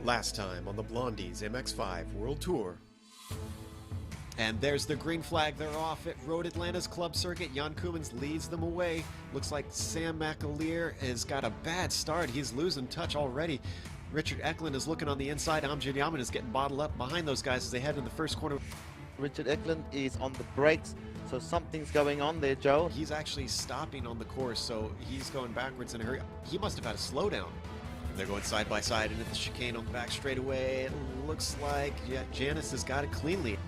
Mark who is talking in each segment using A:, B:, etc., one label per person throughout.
A: Last time on the Blondies MX5 World Tour. And there's the green flag. They're off at Road Atlanta's club circuit. Jan Koemans leads them away. Looks like Sam McAleer has got a bad start. He's losing touch already. Richard Ekholm is looking on the inside. Amjad Yaman is getting bottled up behind those guys as they head in the first corner.
B: Richard Ekholm is on the brakes, so something's going on there, Joe.
A: He's actually stopping on the course, so he's going backwards in a hurry. He must have had a slowdown. They're going side by side into the chicane on the back straightaway. It looks like Janice has got it cleanly.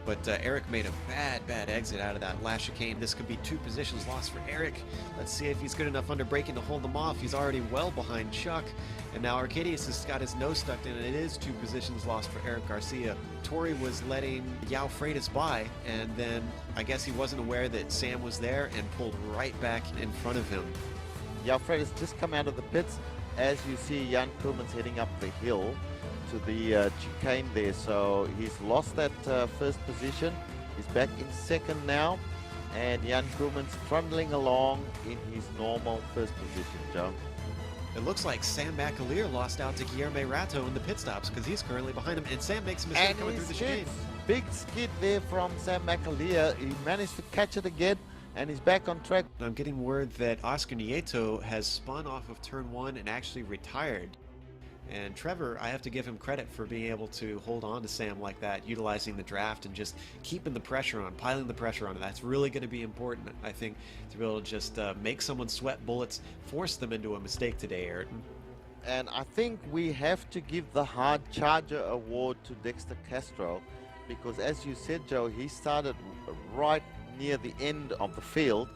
A: But Eric made a bad exit out of that last chicane. This could be 2 positions lost for Eric. Let's see if he's good enough under braking to hold them off. He's already well behind Chuck. And now Arcadius has got his nose stuck in, and it is 2 positions lost for Eric Garcia. Torrey was letting Yao Freitas by, and then I guess he wasn't aware that Sam was there and pulled right back in front of him.
B: Yao Freitas just come out of the pits. As you see, Jan Koemans heading up the hill to the chicane there, so he's lost that first position. He's back in second now, and Jan Koemans trundling along in his normal first position, Joe.
A: It looks like Sam McAleer lost out to Guillermo Rato in the pit stops because he's currently behind him, and Sam makes a mistake
B: and
A: coming through the chicane.
B: Big skid there from Sam McAleer. He managed to catch it again, and he's back on track.
A: I'm getting word that Oscar Nieto has spun off of turn 1 and actually retired. And Trevor, I have to give him credit for being able to hold on to Sam like that, utilizing the draft and just keeping the pressure on, piling the pressure on. That's really going to be important, I think, to be able to just make someone sweat bullets, force them into a mistake today, Ayrton.
B: And I think we have to give the Hard Charger Award to Dexter Castro, because as you said, Joe, he started right near the end of the field,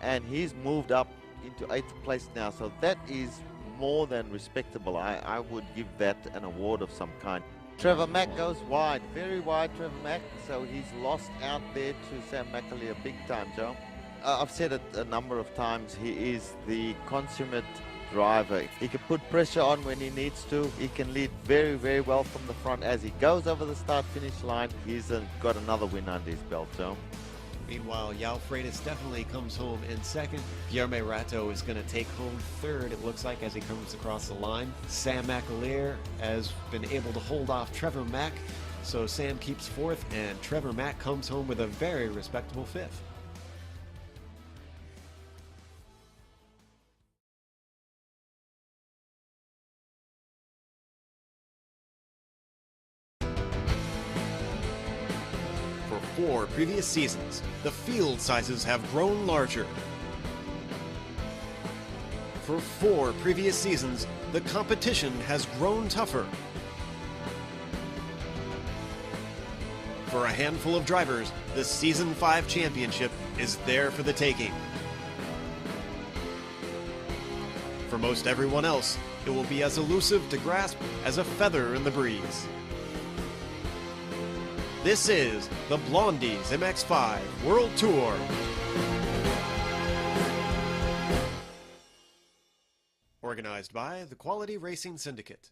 B: and he's moved up into 8th place now, so that is more than respectable. I would give that an award of some kind. Trevor Mack goes wide, very wide, Trevor Mack, so he's lost out there to Sam McAleer big time, Joe. I've said it a number of times, he is the consummate driver. He can put pressure on when he needs to. He can lead very well from the front. As he goes over the start-finish line, he's got another win under his belt, Joe.
A: Meanwhile, Yao Freitas definitely comes home in second. Guillermo Rato is going to take home third, it looks like, as he comes across the line. Sam McAleer has been able to hold off Trevor Mack, so Sam keeps 4th, and Trevor Mack comes home with a very respectable 5th. For 4 previous seasons, the field sizes have grown larger. For 4 previous seasons, the competition has grown tougher. For a handful of drivers, the Season 5 championship is there for the taking. For most everyone else, it will be as elusive to grasp as a feather in the breeze. This is the Blondies MX5 World Tour. Organized by the Quality Racing Syndicate.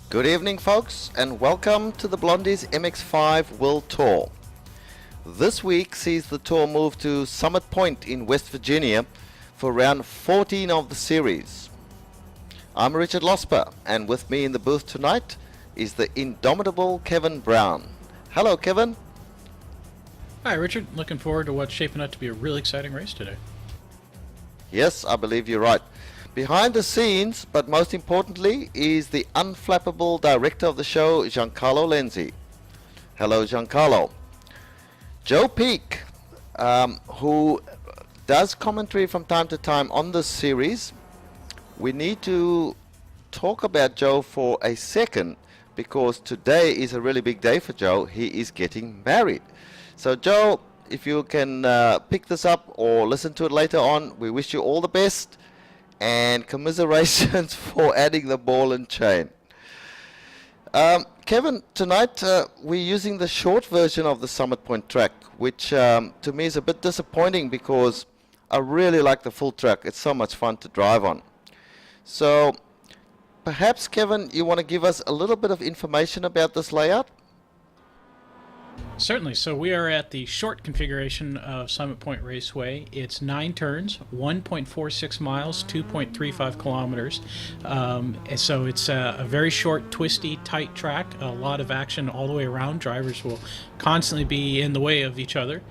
B: Good evening, folks, and welcome to the Blondies MX5 World Tour. This week sees the tour move to Summit Point in West Virginia for round 14 of the series. I'm Richard Losper, and with me in the booth tonight is the indomitable Kevin Browne. Hello, Kevin.
C: Hi, Richard. Looking forward to what's shaping up to be a really exciting race today.
B: Yes, I believe you're right. Behind the scenes, but most importantly, is the unflappable director of the show, Giancarlo Lenzi. Hello, Giancarlo. Joe Peak, who does commentary from time to time on this series. We need to talk about Joe for a second, because today is a really big day for Joe. He is getting married. So, Joe, if you can pick this up or listen to it later on, we wish you all the best. And commiserations for adding the ball and chain. Kevin, tonight we're using the short version of the Summit Point track, which to me is a bit disappointing because I really like the full track. It's so much fun to drive on. So Perhaps, Kevin, you want to give us a little bit of information about this layout?
C: Certainly. So we are at the short configuration of Summit Point Raceway. It's 9 turns, 1.46 miles, 2.35 kilometers. So it's a very short, twisty, tight track. A lot of action all the way around. Drivers will constantly be in the way of each other.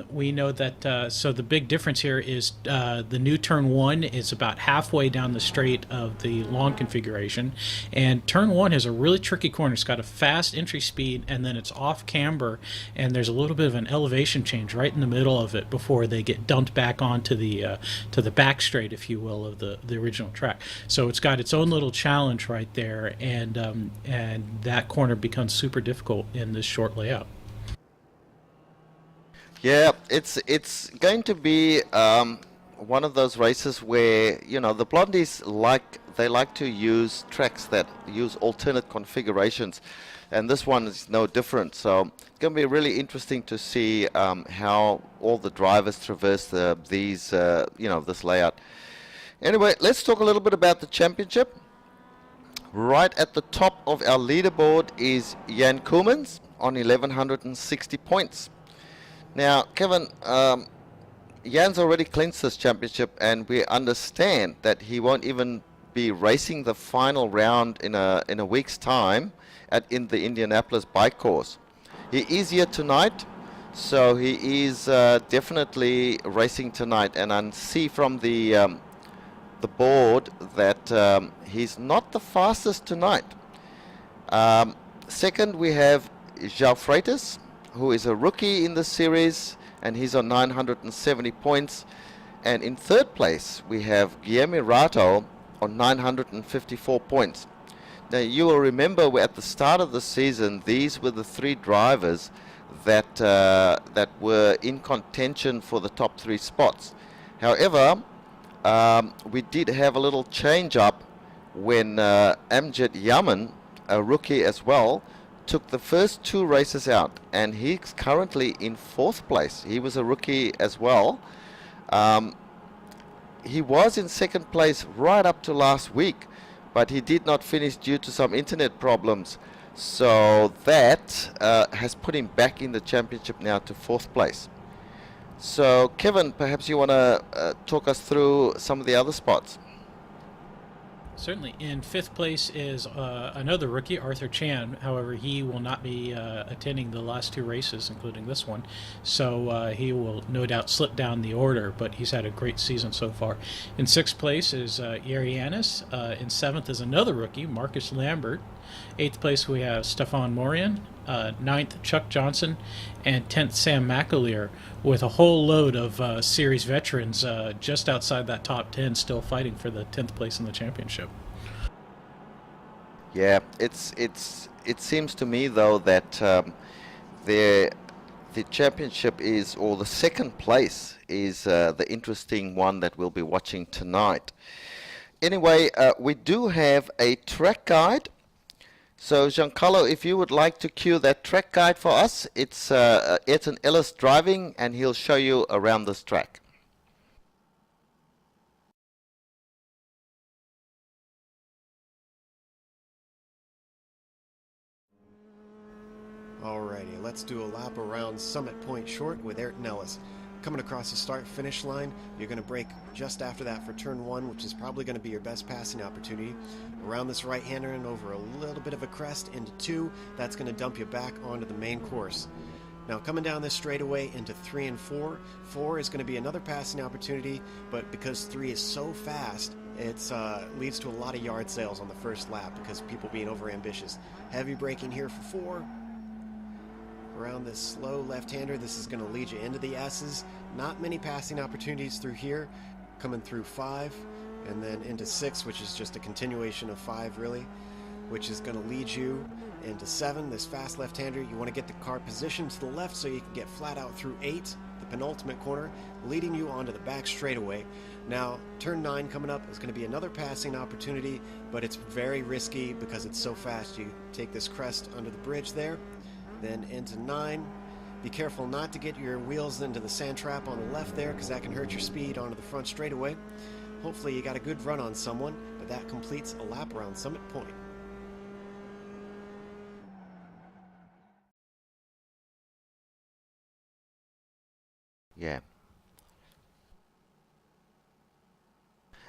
C: We know that, so the big difference here is the new turn 1 is about halfway down the straight of the long configuration, and turn 1 has a really tricky corner. It's got a fast entry speed, and then it's off camber, and there's a little bit of an elevation change right in the middle of it before they get dumped back onto the back straight, if you will, of the original track. So it's got its own little challenge right there, and that corner becomes super difficult in this short layout.
B: Yeah, it's going to be one of those races where, you know, the Blondies like to use tracks that use alternate configurations, and this one is no different. So it's going to be really interesting to see how all the drivers traverse this layout. Anyway, let's talk a little bit about the championship. Right at the top of our leaderboard is Jan Koemans on 1,160 points. Now, Kevin, Jan's already clinched this championship, and we understand that he won't even be racing the final round in a week's time in the Indianapolis bike course. He is here tonight, so he is definitely racing tonight. And I see from the board that he's not the fastest tonight. Second, we have João Freitas, who is a rookie in the series, and he's on 970 points. And in third place, we have Guilherme Rato on 954 points. Now, you will remember at the start of the season, these were the 3 drivers that were in contention for the top 3 spots. However, we did have a little change up when Amjad Yaman, a rookie as well, took the first 2 races out, and he's currently in 4th place. He was a rookie as well. He was in 2nd place right up to last week, but he did not finish due to some internet problems. So that has put him back in the championship now to 4th place. So Kevin, perhaps you want to talk us through some of the other spots.
C: Certainly. In 5th place is another rookie, Arthur Chan. However, he will not be attending the last 2 races, including this one. So he will no doubt slip down the order, but he's had a great season so far. In 6th place is Jari Ylimäinen. In 7th is another rookie, Marcus Lambert. 8th place we have Stefan Morian. 9th, Chuck Johnson. And 10th, Sam McAleer, with a whole load of series veterans just outside that top 10, still fighting for the 10th place in the championship.
B: Yeah, it seems to me though that the championship is, or the 2nd place is the interesting one that we'll be watching tonight. Anyway, we do have a track guide. So Giancarlo, if you would like to cue that track guide for us, it's Ayrton Ellis driving, and he'll show you around this track.
A: Alrighty, let's do a lap around Summit Point Short with Ayrton Ellis. Coming across the start-finish line, you're going to brake just after that for turn 1, which is probably going to be your best passing opportunity. Around this right-hander and over a little bit of a crest into 2, that's going to dump you back onto the main course. Now coming down this straightaway into 3 and 4, 4 is going to be another passing opportunity, but because 3 is so fast, it leads to a lot of yard sales on the first lap because people being over-ambitious. Heavy braking here for 4. Around this slow left-hander, this is going to lead you into the S's. Not many passing opportunities through here. Coming through 5 and then into 6, which is just a continuation of 5 really, which is going to lead you into 7. This fast left-hander, you want to get the car positioned to the left so you can get flat out through 8, the penultimate corner, leading you onto the back straightaway. Now turn 9 coming up is going to be another passing opportunity, but it's very risky because it's so fast. You take this crest under the bridge there, then into 9. Be careful not to get your wheels into the sand trap on the left there because that can hurt your speed onto the front straightaway. Hopefully you got a good run on someone, but that completes a lap around Summit Point.
B: Yeah.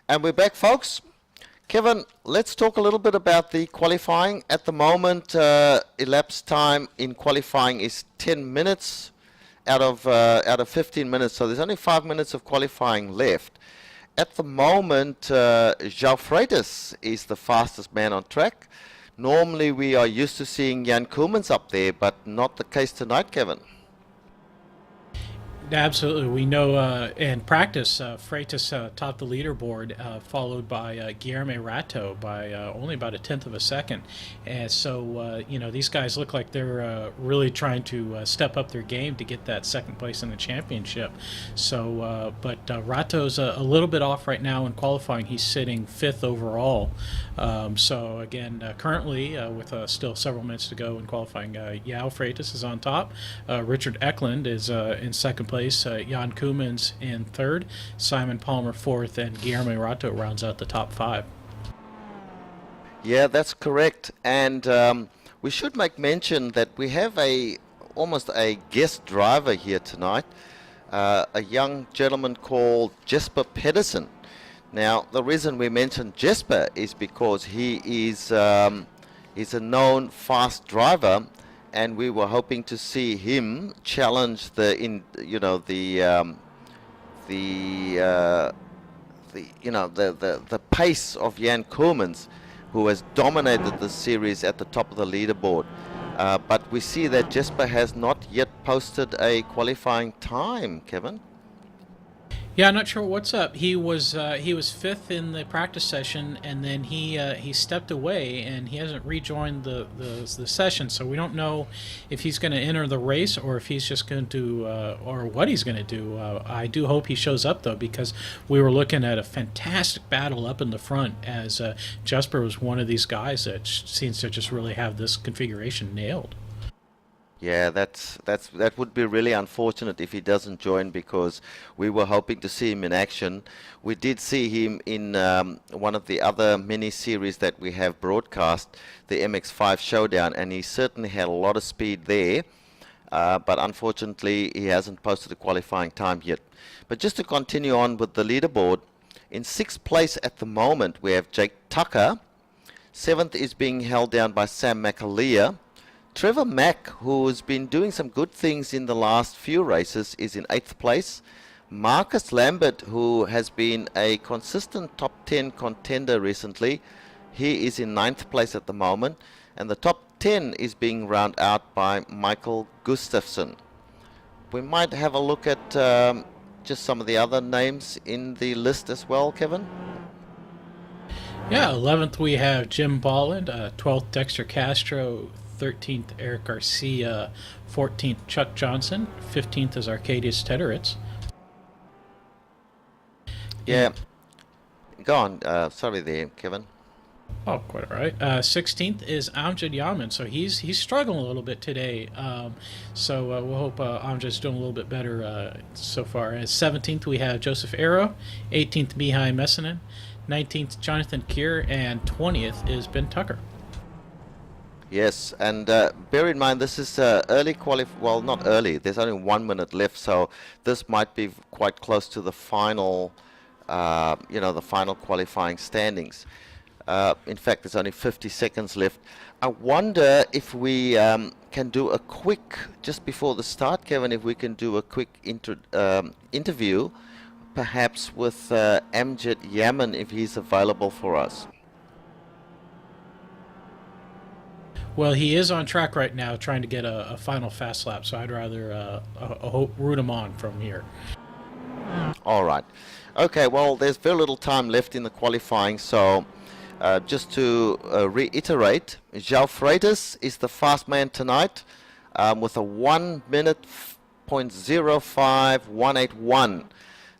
B: And we're back, folks. Kevin, let's talk a little bit about the qualifying. At the moment, elapsed time in qualifying is 10 minutes out of 15 minutes, so there's only 5 minutes of qualifying left. At the moment, João Freitas is the fastest man on track. Normally, we are used to seeing Jan Koolmans up there, but not the case tonight, Kevin.
C: Absolutely. We know in practice, Freitas topped the leaderboard, followed by Guilherme Rato by only about a tenth of a second. And so, these guys look like they're really trying to step up their game to get that second place in the championship. So, but Rato's a little bit off right now in qualifying. He's sitting 5th overall. So, again, currently, with still several minutes to go in qualifying, João Freitas is on top. Richard Ekholm is in second place. Jan Koolmans in 3rd, Simon Palmer 4th, and Guilherme Rato rounds out the top 5.
B: Yeah, that's correct. And we should make mention that we have almost a guest driver here tonight, a young gentleman called Jesper Pedersen. Now, the reason we mention Jesper is because he's a known fast driver, and we were hoping to see him challenge the pace of Jan Koolmans, who has dominated the series at the top of the leaderboard. But we see that Jesper has not yet posted a qualifying time, Kevin.
C: Yeah, I'm not sure what's up. He was 5th in the practice session, and then he stepped away, and he hasn't rejoined the session. So we don't know if he's going to enter the race or if he's just going to or what he's going to do. I do hope he shows up though, because we were looking at a fantastic battle up in the front, as Jesper was one of these guys that seems to just really have this configuration nailed.
B: Yeah, that would be really unfortunate if he doesn't join, because we were hoping to see him in action. We did see him in one of the other mini-series that we have broadcast, the MX5 Showdown, and he certainly had a lot of speed there. But unfortunately, he hasn't posted a qualifying time yet. But just to continue on with the leaderboard, in 6th place at the moment, we have Jake Tucker. 7th is being held down by Sam McAleer. Trevor Mack, who's been doing some good things in the last few races, is in 8th place. Marcus Lambert, who has been a consistent top 10 contender recently, he is in 9th place at the moment. And the top 10 is being rounded out by Michael Gustafsson. We might have a look at just some of the other names in the list as well, Kevin.
C: Yeah, 11th we have Jim Bolland, 12th Dexter Castro, 13th Eric Garcia, 14th Chuck Johnson, 15th is Arcadius Tedderitz.
B: Yeah, go on. Sorry there, Kevin.
C: Oh, quite all right. 16th is Amjad Yaman, so he's struggling a little bit today. So we'll hope Amjad's doing a little bit better so far. As 17th we have Joseph Arrow, 18th Mihai Messinen, 19th Jonathan Keir, and 20th is Ben Tucker.
B: Yes, and bear in mind this is early well, not early. There's only 1 minute left, so this might be quite close to the final, the final qualifying standings. In fact, there's only 50 seconds left. I wonder if we can do a quick, just before the start, Kevin, if we can do a quick interview, perhaps with Amjad Yaman, if he's available for us.
C: Well, he is on track right now trying to get a final fast lap, so I'd rather root him on from here.
B: All right. Okay, well, there's very little time left in the qualifying, so just to reiterate, João Freitas is the fast man tonight with a 1 minute .05181.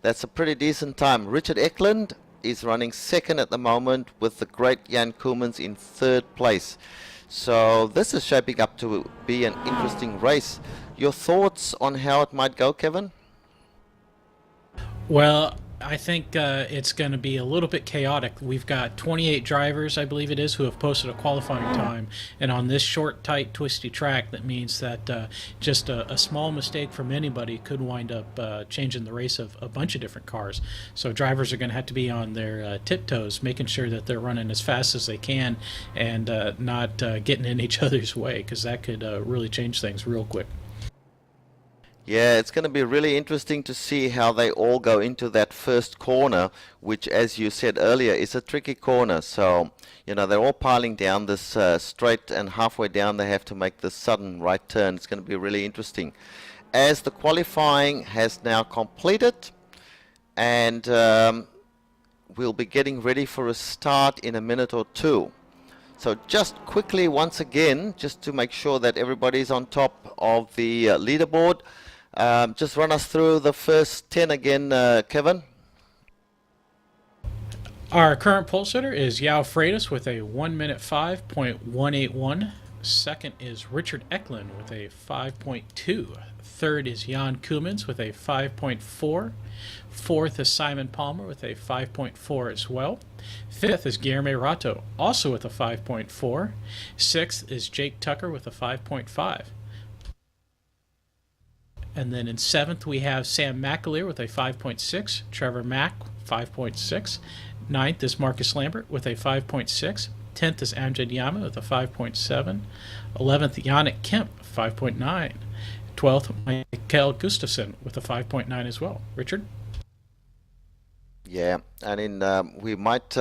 B: That's a pretty decent time. Richard Ekholm is running 2nd at the moment, with the great Jan Koolmans in 3rd place. So this is shaping up to be an interesting race. Your thoughts on how it might go, Kevin?
C: Well, I think it's going to be a little bit chaotic. We've got 28 drivers, I believe it is, who have posted a qualifying time. And on this short, tight, twisty track, that means that just a small mistake from anybody could wind up changing the race of a bunch of different cars. So drivers are going to have to be on their tiptoes, making sure that they're running as fast as they can and not getting in each other's way, because that could really change things real quick.
B: Yeah, it's going to be really interesting to see how they all go into that first corner, which, as you said earlier, is a tricky corner. So, you know, they're all piling down this straight, and halfway down they have to make this sudden right turn. It's going to be really interesting. As the qualifying has now completed, and we'll be getting ready for a start in a minute or two. So just quickly, once again, just to make sure that everybody's on top of the leaderboard, just run us through the first 10 again, Kevin.
C: Our current pole sitter is Yao Freitas with a 1 minute 5.181. Second is Richard Ekholm with a 5.2. Third is Jan Koemans with a 5.4. Fourth is Simon Palmer with a 5.4 as well. Fifth is Guilherme Rato, also with a 5.4. Sixth is Jake Tucker with a 5.5. And then in seventh, we have Sam McAleer with a 5.6. Trevor Mack, 5.6. Ninth is Marcus Lambert with a 5.6. 10th is Amjad Yama with a 5.7. 11th, Yannick Kemp, 5.9. 12th, Michael Gustafsson with a 5.9 as well. Richard?
B: Yeah, and we might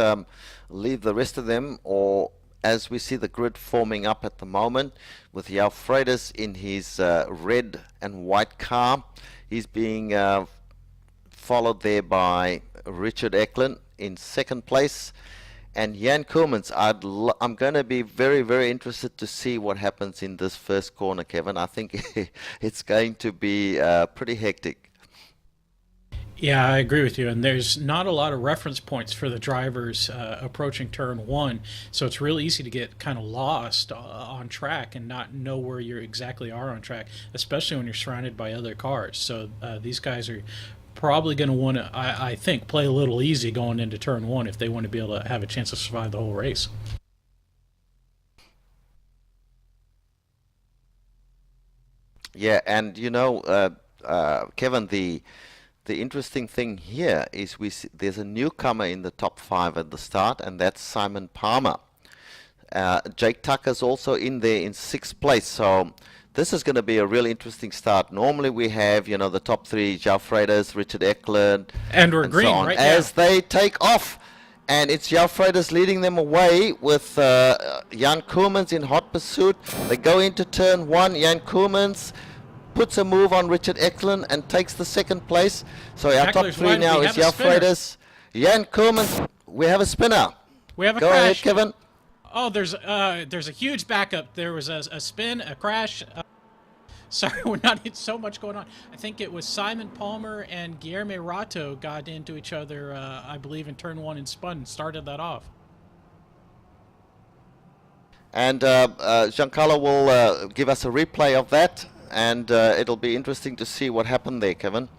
B: leave the rest of them, or as we see the grid forming up at the moment, with Yao Freitas in his red and white car. He's being followed there by Richard Ekholm in second place. And Jan Koemans, I'm going to be very, very interested to see what happens in this first corner, Kevin. I think it's going to be pretty hectic.
C: Yeah, I agree with you. And there's not a lot of reference points for the drivers approaching turn one. So it's really easy to get kind of lost on track and not know where you exactly are on track, especially when you're surrounded by other cars. So these guys are probably going to want to, I think, play a little easy going into turn one if they want to be able to have a chance to survive the whole race.
B: Yeah, and you know, Kevin, the interesting thing here is there's a newcomer in the top 5 at the start, and that's Simon Palmer. Jake Tucker's also in there in 6th place, so this is going to be a really interesting start. Normally we have, you know, the top 3, Yao Freitas, Richard Ekholm,
C: and we're green,
B: so
C: right now.
B: As they take off, and it's Yao Freitas leading them away with Jan Koemans in hot pursuit. They go into turn 1, Jan Koemans puts a move on Richard Ekholm and takes the 2nd place. So our top 3 now is Yao Freitas, Jan Koemans. We have a spinner.
C: We have a
B: crash. Go ahead, Kevin.
C: Oh, there's a huge backup. There was a spin, a crash. Sorry, we're not in so much going on. I think it was Simon Palmer and Guilherme Rato got into each other, I believe, in turn 1 and spun and started that off.
B: And Giancarlo will give us a replay of that, and it'll be interesting to see what happened there, Kevin.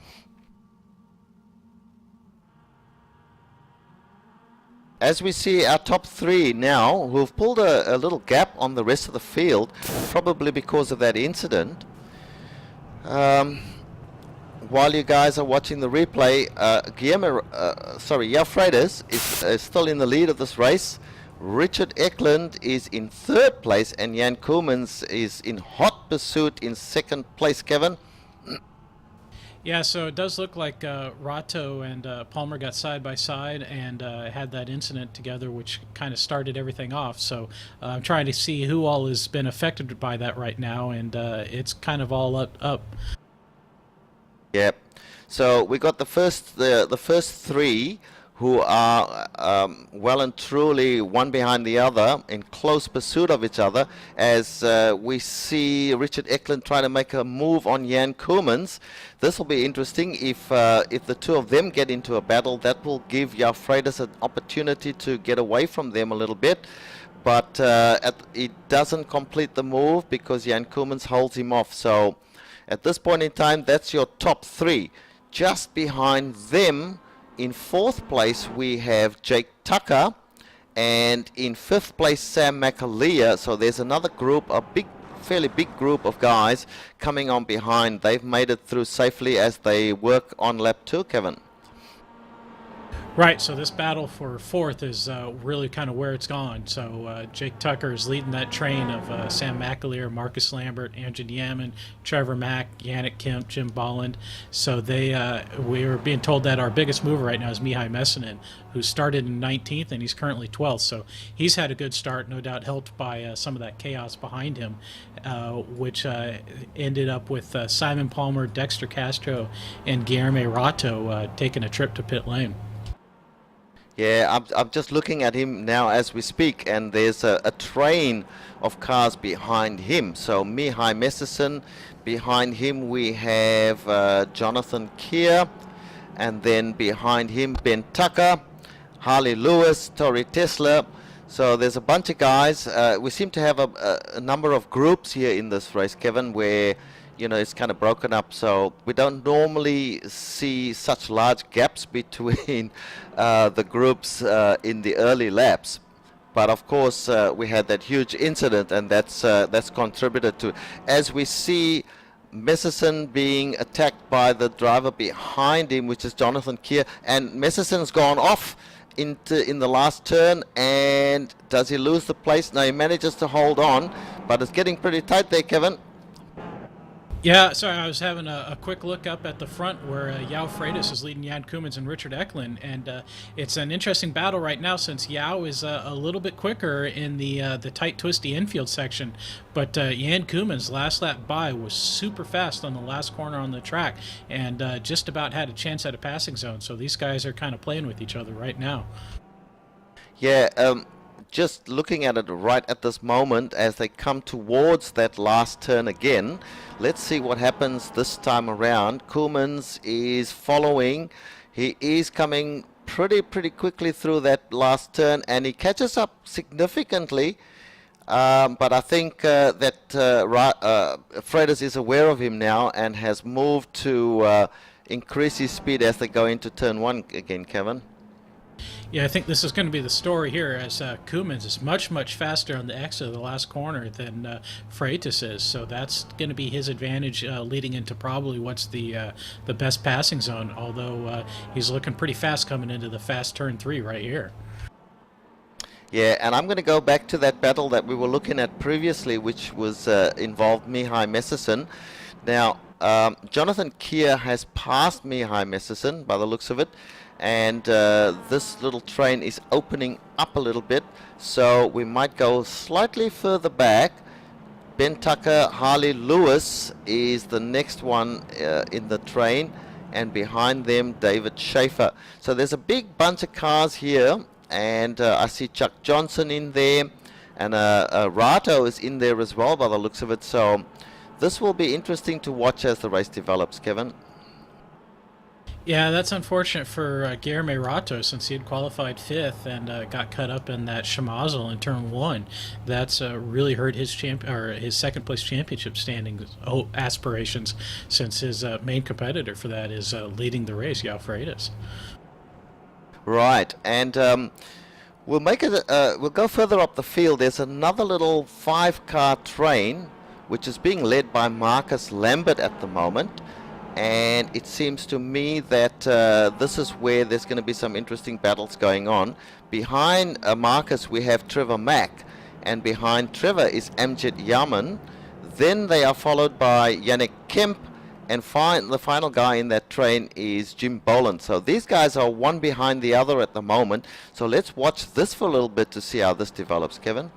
B: As we see our top 3 now, who've pulled a little gap on the rest of the field, probably because of that incident. While you guys are watching the replay, Yao Freitas is still in the lead of this race. Richard Ekholm is in 3rd place, and Jan Koemans is in hot pursuit in 2nd place, Kevin.
C: Yeah, so it does look like Rato and Palmer got side by side and had that incident together, which kind of started everything off. So I'm trying to see who all has been affected by that right now, and it's kind of all up.
B: Yep. So we got the first 3 who are well and truly one behind the other in close pursuit of each other, as we see Richard Ekholm trying to make a move on Jan Koemans. This will be interesting. If the 2 of them get into a battle, that will give Yao Freitas an opportunity to get away from them a little bit. But it doesn't complete the move because Jan Koemans holds him off. So at this point in time, that's your top 3. Just behind them In 4th place, we have Jake Tucker. And in 5th place, Sam McAleer. So there's another group, fairly big group of guys coming on behind. They've made it through safely as they work on lap 2, Kevin.
C: Right, so this battle for 4th is really kind of where it's gone. So Jake Tucker is leading that train of Sam McAleer, Marcus Lambert, Andrew Yaman, Trevor Mack, Yannick Kemp, Jim Bolland. So we were being told that our biggest mover right now is Mihai Messinen, who started in 19th and he's currently 12th. So he's had a good start, no doubt helped by some of that chaos behind him, which ended up with Simon Palmer, Dexter Castro, and Guilherme Rato taking a trip to pit lane.
B: Yeah, I'm just looking at him now as we speak, and there's a train of cars behind him. So Mihai Messesen, behind him we have Jonathan Keir, and then behind him Ben Tucker, Harley Lewis, Tori Tesla. So there's a bunch of guys. We seem to have a number of groups here in this race, Kevin, where it's kind of broken up, so we don't normally see such large gaps between the groups in the early laps. But of course, we had that huge incident, and that's contributed to. As we see Messesen being attacked by the driver behind him, which is Jonathan Keir, and Messesen's gone off in the last turn, and does he lose the place? No, he manages to hold on, but it's getting pretty tight there, Kevin.
C: Yeah, sorry, I was having a quick look up at the front where Yao Freitas is leading Jan Koemens and Richard Eklund, and it's an interesting battle right now since Yao is a little bit quicker in the tight, twisty infield section, but Jan Koemens' last lap by was super fast on the last corner on the track and just about had a chance at a passing zone, so these guys are kind of playing with each other right now.
B: Yeah, just looking at it right at this moment as they come towards that last turn again. Let's see what happens this time around. Koemens is following. He is coming pretty quickly through that last turn, and he catches up significantly. But I think that Freitas is aware of him now and has moved to increase his speed as they go into turn 1 again, Kevin.
C: Yeah, I think this is going to be the story here, as Koemens is much faster on the exit of the last corner than Freitas is. So that's going to be his advantage leading into probably what's the best passing zone, although he's looking pretty fast coming into the fast turn 3 right here.
B: Yeah, and I'm going to go back to that battle that we were looking at previously, which was involved Mihai Messesen. Now, Jonathan Keir has passed Mihai Messesen by the looks of it. And this little train is opening up a little bit, so we might go slightly further back. Ben Tucker, Harley Lewis is the next one in the train, and behind them David Schaefer. So there's a big bunch of cars here, and I see Chuck Johnson in there, and Rato is in there as well by the looks of it. So this will be interesting to watch as the race develops, Kevin.
C: Yeah, that's unfortunate for Guilherme Rato, since he had qualified 5th and got cut up in that Shamazel in turn 1. That's really hurt his second place championship standing aspirations, since his main competitor for that is leading the race, Yao Freitas.
B: Right, and we'll make it. We'll go further up the field. There's another little 5-car train, which is being led by Marcus Lambert at the moment. And it seems to me that this is where there's going to be some interesting battles going on. Behind Marcus we have Trevor Mack, and behind Trevor is Amjad Yaman. Then they are followed by Yannick Kemp, and the final guy in that train is Jim Bolland. So these guys are one behind the other at the moment. So let's watch this for a little bit to see how this develops, Kevin.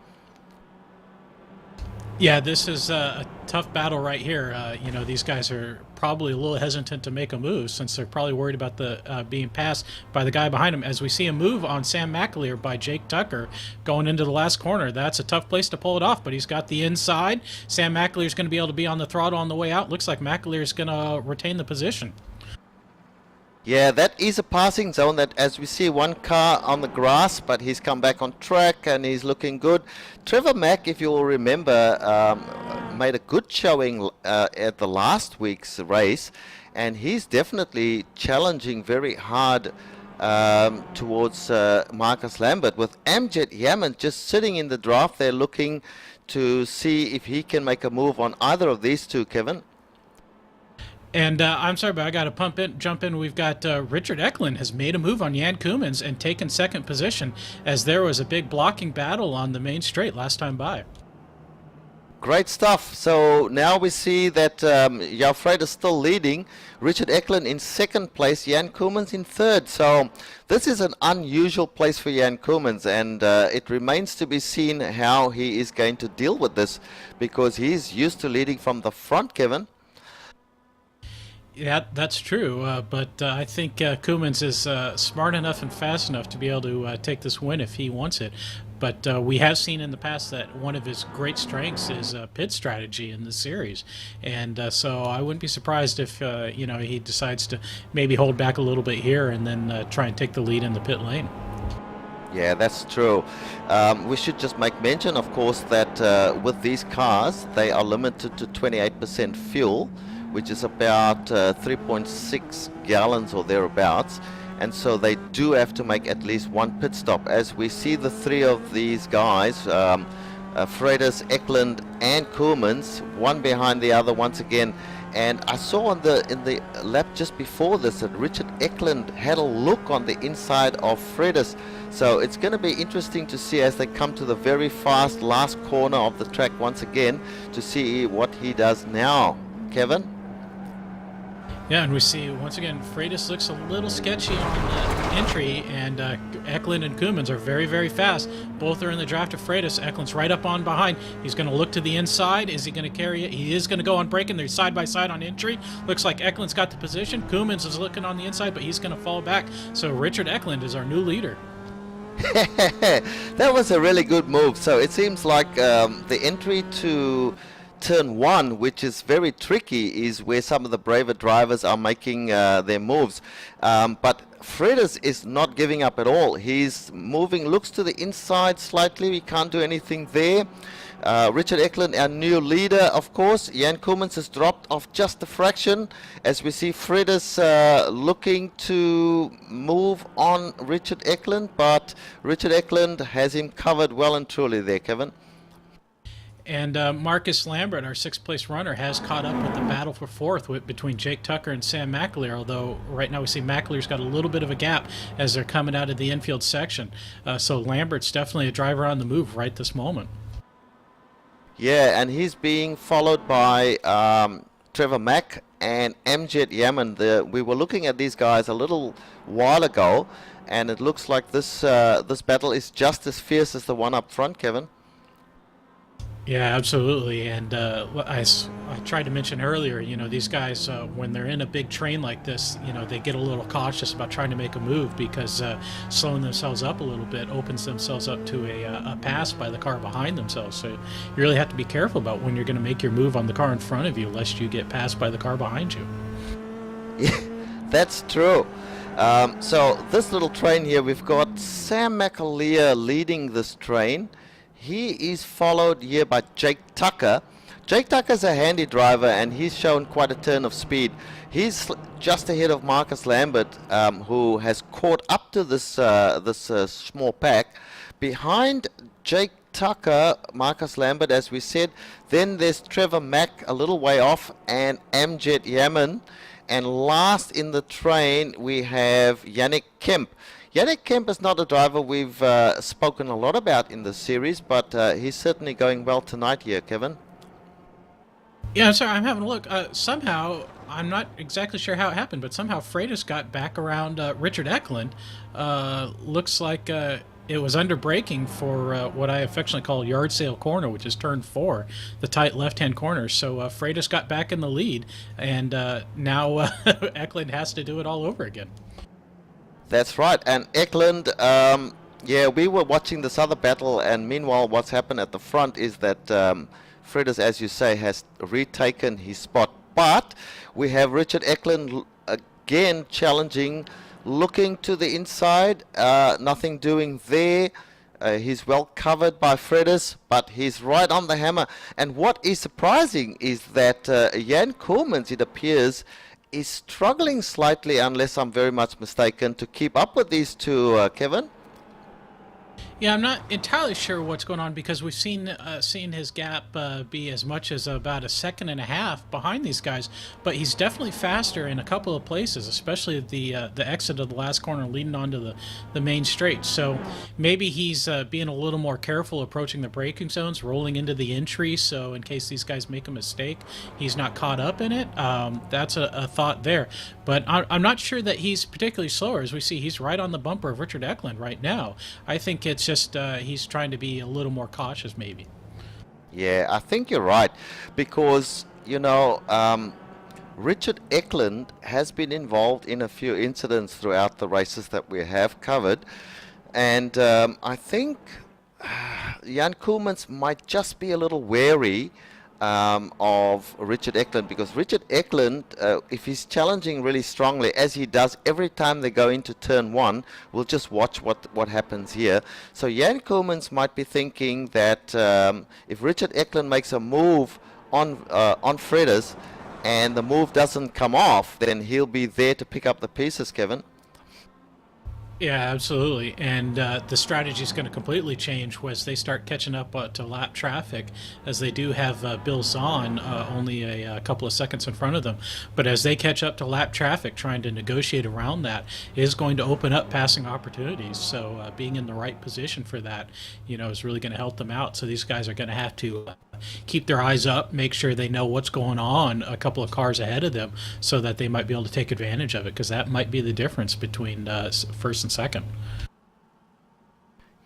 C: Yeah, this is a tough battle right here. These guys are probably a little hesitant to make a move, since they're probably worried about the being passed by the guy behind them. As we see a move on Sam McAleer by Jake Tucker going into the last corner. That's a tough place to pull it off, but he's got the inside. Sam McAleer's going to be able to be on the throttle on the way out. Looks like McAleer's going to retain the position.
B: Yeah, that is a passing zone. That, as we see, one car on the grass, but he's come back on track and he's looking good. Trevor Mack, if you will remember, made a good showing at the last week's race, and he's definitely challenging very hard towards Marcus Lambert, with MWTS just sitting in the draft there looking to see if he can make a move on either of these two, Kevin.
C: And I'm sorry, but I got to jump in. We've got Richard Ekholm has made a move on Jan Koemans and taken second position, as there was a big blocking battle on the main straight last time by.
B: Great stuff. So now we see that Freitas is still leading. Richard Ekholm in second place, Jan Koemans in third. So this is an unusual place for Jan Koemans, and it remains to be seen how he is going to deal with this, because he's used to leading from the front, Kevin.
C: Yeah, that's true, but I think Koemans is smart enough and fast enough to be able to take this win if he wants it. But we have seen in the past that one of his great strengths is pit strategy in the series, and so I wouldn't be surprised if he decides to maybe hold back a little bit here and then try and take the lead in the pit lane.
B: Yeah, that's true. We should just make mention, of course, that with these cars, they are limited to 28% fuel, which is about 3.6 gallons or thereabouts, and so they do have to make at least one pit stop. As we see the three of these guys, Freitas, Ekholm and Koemans, one behind the other once again. And I saw in the lap just before this that Richard Ekholm had a look on the inside of Freitas. So it's going to be interesting to see as they come to the very fast last corner of the track once again to see what he does now. Kevin?
C: Yeah, and we see, once again, Freitas looks a little sketchy on the entry, and Ekholm and Koemans are very, very fast. Both are in the draft of Freitas. Ekholm's right up on behind. He's going to look to the inside. Is he going to carry it? He is going to go on braking. They're side by side on entry. Looks like Ekholm's got the position. Koemans is looking on the inside, but he's going to fall back. So Richard Ekholm is our new leader.
B: That was a really good move. So it seems like the entry to turn one, which is very tricky, is where some of the braver drivers are making their moves. But Freitas is not giving up at all. He's moving, looks to the inside slightly. He can't do anything there. Richard Ekholm, our new leader, of course. Jan Koemans has dropped off just a fraction, as we see Freitas looking to move on Richard Ekholm, but Richard Ekholm has him covered well and truly there, Kevin.
C: And Marcus Lambert, our sixth-place runner, has caught up with the battle for fourth between Jake Tucker and Sam McAleer, although right now we see McAleer's got a little bit of a gap as they're coming out of the infield section. So Lambert's definitely a driver on the move right this moment.
B: Yeah, and he's being followed by Trevor Mack and MWTS. We were looking at these guys a little while ago, and it looks like this battle is just as fierce as the one up front, Kevin.
C: Yeah, absolutely. And I tried to mention earlier, these guys, when they're in a big train like this, they get a little cautious about trying to make a move, because slowing themselves up a little bit opens themselves up to a pass by the car behind themselves. So you really have to be careful about when you're going to make your move on the car in front of you, lest you get passed by the car behind you.
B: Yeah, that's true. So this little train here, we've got Sam McAleer leading this train. He is followed here by Jake Tucker. Jake Tucker's a handy driver, and he's shown quite a turn of speed. He's just ahead of Marcus Lambert, who has caught up to this small pack. Behind Jake Tucker, Marcus Lambert, as we said. Then there's Trevor Mack a little way off, and MWTS. And last in the train, we have Yannick Kemp. Yannick Kemp is not a driver we've spoken a lot about in this series, but he's certainly going well tonight here, Kevin.
C: Yeah, sorry, I'm having a look. Somehow, I'm not exactly sure how it happened, but somehow Freitas got back around Richard Ekholm. Looks like it was under braking for what I affectionately call yard sale corner, which is turn 4, the tight left-hand corner. So Freitas got back in the lead, and now Ekholm has to do it all over again.
B: That's right, and Ekholm, yeah, we were watching this other battle, and meanwhile what's happened at the front is that Freitas, as you say, has retaken his spot. But we have Richard Ekholm again challenging, looking to the inside, nothing doing there. He's well covered by Freitas, but he's right on the hammer. And what is surprising is that Jan Koemans, it appears, is struggling slightly, unless I'm very much mistaken, to keep up with these two, Kevin.
C: Yeah, I'm not entirely sure what's going on because we've seen his gap be as much as about a second and a half behind these guys, but he's definitely faster in a couple of places, especially the exit of the last corner leading onto the main straight. So maybe he's being a little more careful approaching the braking zones, rolling into the entry, so in case these guys make a mistake, he's not caught up in it. That's a thought there. But I'm not sure that he's particularly slower. As we see, he's right on the bumper of Richard Ekholm right now. I think it's just he's trying to be a little more cautious, maybe.
B: Yeah, I think you're right, because, you know, Richard Ekholm has been involved in a few incidents throughout the races that we have covered, and I think Jan Koolmans might just be a little wary of Richard Ekholm, because Richard Ekholm, if he's challenging really strongly, as he does every time they go into turn one, we'll just watch what happens here. So Jan Koolmans might be thinking that if Richard Ekholm makes a move on Fredis and the move doesn't come off, then he'll be there to pick up the pieces, Kevin.
C: Yeah, absolutely. And the strategy is going to completely change as they start catching up to lap traffic, as they do have Bill Zahn only a couple of seconds in front of them. But as they catch up to lap traffic, trying to negotiate around that is going to open up passing opportunities. So being in the right position for that, you know, is really going to help them out. So these guys are going to have to keep their eyes up, make sure they know what's going on a couple of cars ahead of them, so that they might be able to take advantage of it, because that might be the difference between first and second.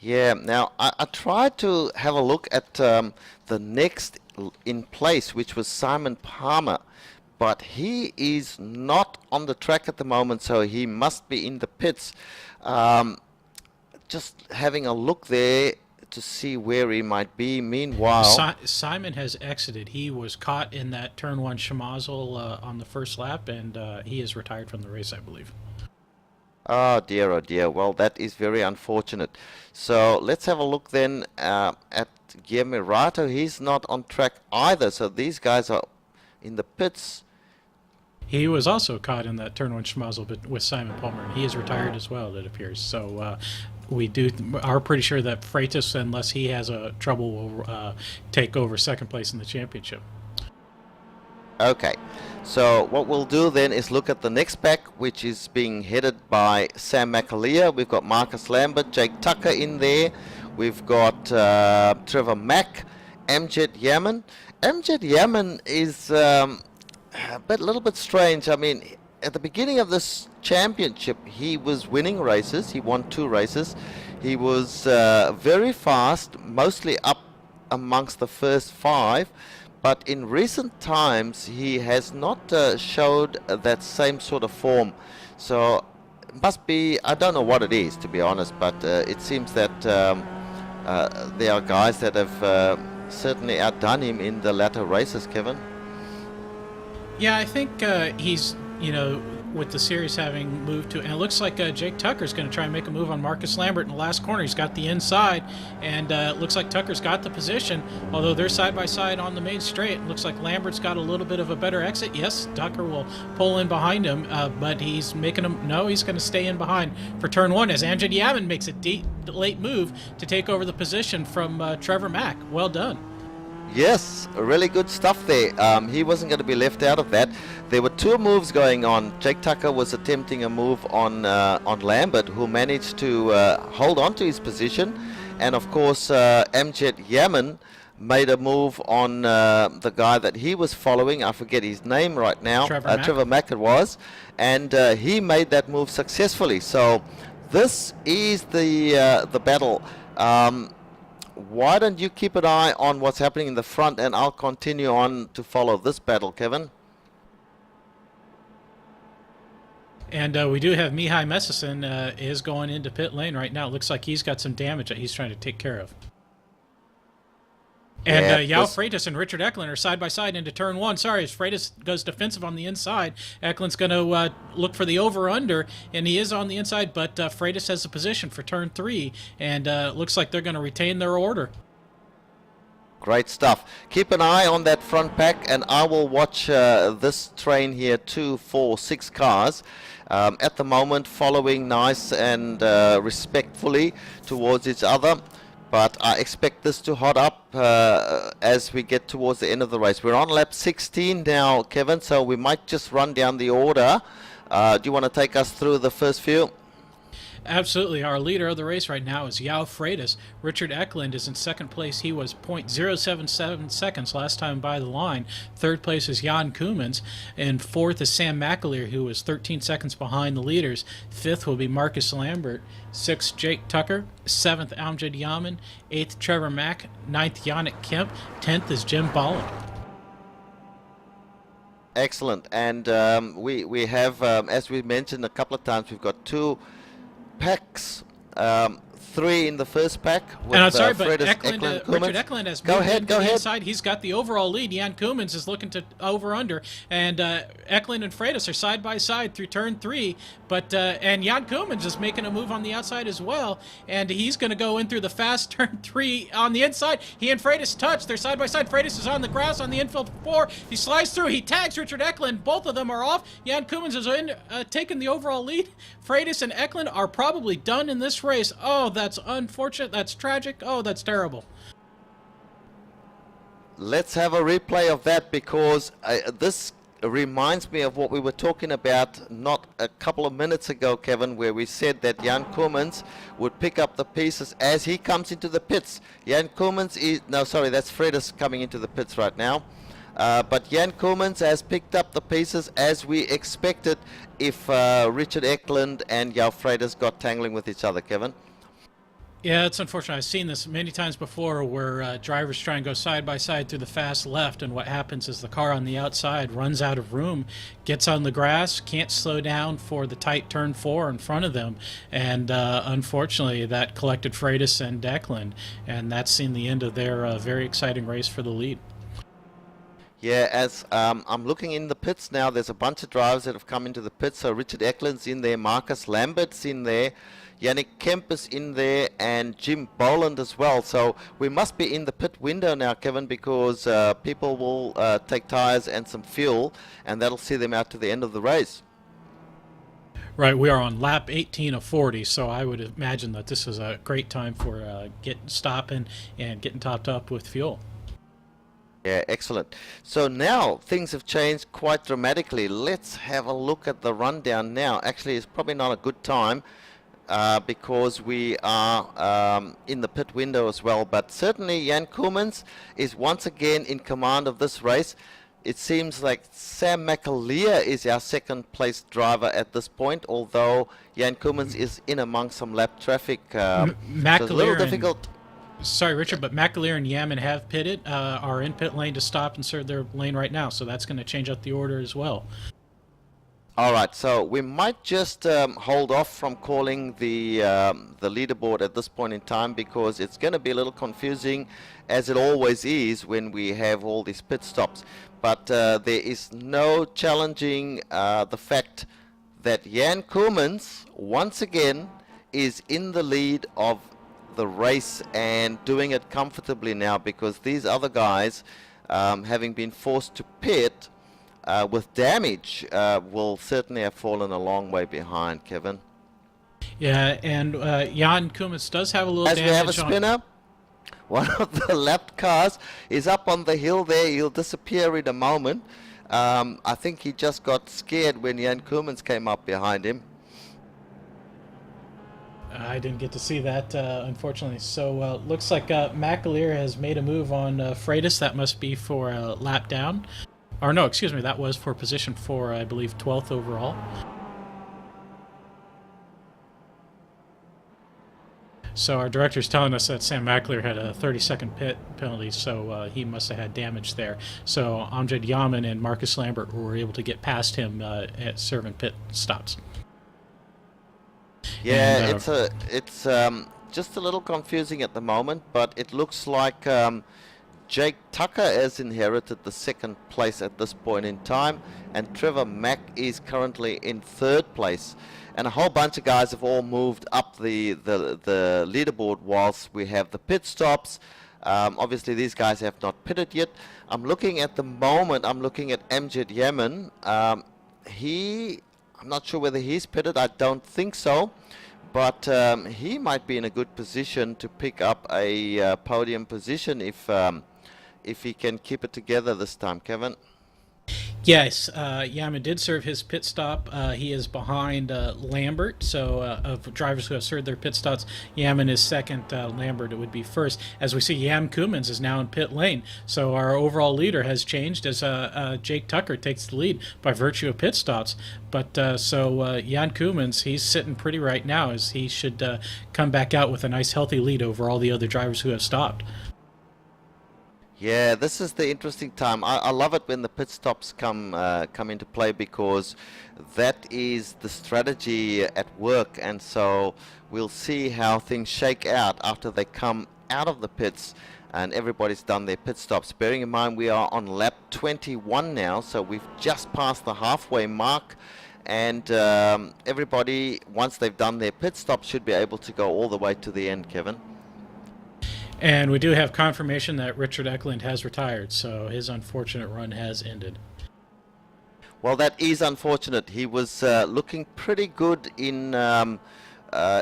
B: Yeah, now I tried to have a look at the next in place, which was Simon Palmer, but he is not on the track at the moment, so he must be in the pits. Just having a look there to see where he might be. Meanwhile,
C: Simon has exited. He was caught in that turn one schmozzle on the first lap, and he is retired from the race, I believe.
B: oh dear. Well, that is very unfortunate. So let's have a look then at Guillermo. He's not on track either, so these guys are in the pits.
C: He was also caught in that turn one schmozzle with Simon Palmer, and he is retired as well, it appears. So we are pretty sure that Freitas, unless he has a trouble, will take over second place in the championship.
B: Okay, so what we'll do then is look at the next pack, which is being headed by Sam McAleer. We've got Marcus Lambert, Jake Tucker in there. We've got Trevor Mack, Amjad Yaman. Amjad Yaman is a little bit strange. I mean, at the beginning of this championship, he was winning races. He won 2 races. He was very fast, mostly up amongst the first 5. But in recent times, he has not showed that same sort of form. So it must be, I don't know what it is, to be honest, but it seems that there are guys that have certainly outdone him in the latter races, Kevin.
C: Yeah, I think he's, you know, with the series having moved to, and it looks like Jake Tucker's going to try and make a move on Marcus Lambert in the last corner. He's got the inside, and it looks like Tucker's got the position, although they're side by side on the main straight. It looks like Lambert's got a little bit of a better exit. Yes, Tucker will pull in behind him, but he's making him, no, he's going to stay in behind for turn one as Amjad Yaman makes a late move to take over the position from Trevor Mack. Well done.
B: Yes, really good stuff there. He wasn't going to be left out of that. There were 2 moves going on. Jake Tucker was attempting a move on Lambert, who managed to hold on to his position. And of course, Amjad Yaman made a move on the guy that he was following. I forget his name right now. Trevor Mack it was. And he made that move successfully. So this is the battle. Why don't you keep an eye on what's happening in the front, and I'll continue on to follow this battle, Kevin.
C: And we do have Mihai Messison is going into pit lane right now. It looks like he's got some damage that he's trying to take care of. And Yao Freitas and Richard Ekholm are side by side into turn one. Sorry, as Freitas goes defensive on the inside, Ekholm's going to look for the over-under, and he is on the inside, but Freitas has the position for turn 3, and looks like they're going to retain their order.
B: Great stuff. Keep an eye on that front pack, and I will watch this train here, 2, 4, 6 cars. At the moment, following nice and respectfully towards each other. But I expect this to hot up as we get towards the end of the race. We're on lap 16 now, Kevin, so we might just run down the order. Do you want to take us through the first few?
C: Absolutely. Our leader of the race right now is João Freitas. Richard Ekholm is in second place. He was 0.077 seconds last time by the line. Third place is Jan Koemans. And fourth is Sam McAleer, who was 13 seconds behind the leaders. Fifth will be Marcus Lambert. Sixth, Jake Tucker. Seventh, Amjad Yaman. Eighth, Trevor Mack. Ninth, Yannick Kemp. 10th is Jim Bolland.
B: Excellent. And we have, as we mentioned a couple of times, we've got 2 packs, 3 in the first pack. With,
C: and I'm sorry, but
B: Richard
C: Ekholm has moved into the inside. He's got the overall lead. Jan Koemans is looking to over-under, and Ekholm and Freitas are side by side through turn 3. But and Jan Koemans is making a move on the outside as well, and he's going to go in through the fast turn 3 on the inside. He and Freitas touch. They're side by side. Freitas is on the grass on the infield 4. He slides through. He tags Richard Ekholm. Both of them are off. Jan Koemans is taking the overall lead. Freitas and Ekholm are probably done in this race. Oh, that's unfortunate. That's tragic. Oh, that's terrible.
B: Let's have a replay of that, because this reminds me of what we were talking about not a couple of minutes ago, Kevin, where we said that Jan Koemans would pick up the pieces as he comes into the pits. Jan Koemans is, no, sorry, that's Freitas coming into the pits right now. But Jan Koemans has picked up the pieces as we expected if Richard Ekholm and João Freitas got tangling with each other, Kevin.
C: Yeah, it's unfortunate. I've seen this many times before where drivers try and go side by side through the fast left, and what happens is the car on the outside runs out of room, gets on the grass, can't slow down for the tight turn 4 in front of them, and unfortunately that collected Freitas and Ekholm, and that's seen the end of their very exciting race for the lead.
B: Yeah, as I'm looking in the pits now, there's a bunch of drivers that have come into the pits. So Richard Ekholm's in there, Marcus Lambert's in there, Yannick Kemp is in there, and Jim Bolland as well. So we must be in the pit window now, Kevin, because people will take tyres and some fuel, and that'll see them out to the end of the race.
C: Right, we are on lap 18 of 40, so I would imagine that this is a great time for stopping and getting topped up with fuel.
B: Yeah, excellent. So now things have changed quite dramatically. Let's have a look at the rundown now. Actually, it's probably not a good time because we are in the pit window as well. But certainly Jan Koemans is once again in command of this race. It seems like Sam McAleer is our second place driver at this point, although Jan Koemans is in among some lap traffic. So it's a little difficult.
C: Sorry, Richard, but McAleer and Yaman have pitted, are in pit lane to stop and serve their lane right now, so that's going to change up the order as well.
B: All right, so we might just hold off from calling the leaderboard at this point in time, because it's going to be a little confusing, as it always is when we have all these pit stops. But there is no challenging the fact that Jan Koemans, once again, is in the lead of the race and doing it comfortably now, because these other guys, having been forced to pit with damage, will certainly have fallen a long way behind, Kevin.
C: Yeah, and Jan Koemans does have a little damage.
B: As we have a spinner, one of the lapped cars is up on the hill there. He'll disappear in a moment. I think he just got scared when Jan Koemans came up behind him.
C: I didn't get to see that, unfortunately. So looks like McAleer has made a move on Freitas. That must be for a lap down. Or no, excuse me, that was for position 4, I believe, 12th overall. So our director's telling us that Sam McAleer had a 30-second pit penalty, so he must have had damage there. So Amjad Yaman and Marcus Lambert were able to get past him at serving pit stops.
B: Yeah, and, it's just a little confusing at the moment, but it looks like Jake Tucker has inherited the second place at this point in time, and Trevor Mack is currently in third place. And a whole bunch of guys have all moved up the leaderboard whilst we have the pit stops. Obviously, these guys have not pitted yet. I'm looking at the moment, I'm looking at MWTS. I'm not sure whether he's pitted. I don't think so. But he might be in a good position to pick up a podium position if he can keep it together this time, Kevin.
C: Yes, Yaman did serve his pit stop. He is behind Lambert, so of drivers who have served their pit stops, Yaman is second, Lambert would be first. As we see, Jan Koemans is now in pit lane, so our overall leader has changed as Jake Tucker takes the lead by virtue of pit stops. But so Jan Koemans, he's sitting pretty right now, as he should come back out with a nice healthy lead over all the other drivers who have stopped.
B: Yeah, this is the interesting time. I love it when the pit stops come into play, because that is the strategy at work, and so we'll see how things shake out after they come out of the pits and everybody's done their pit stops. Bearing in mind we are on lap 21 now, so we've just passed the halfway mark, and everybody, once they've done their pit stops, should be able to go all the way to the end, Kevin.
C: And we do have confirmation that Richard Ekholm has retired, so his unfortunate run has ended.
B: Well, that is unfortunate. He was looking pretty good in...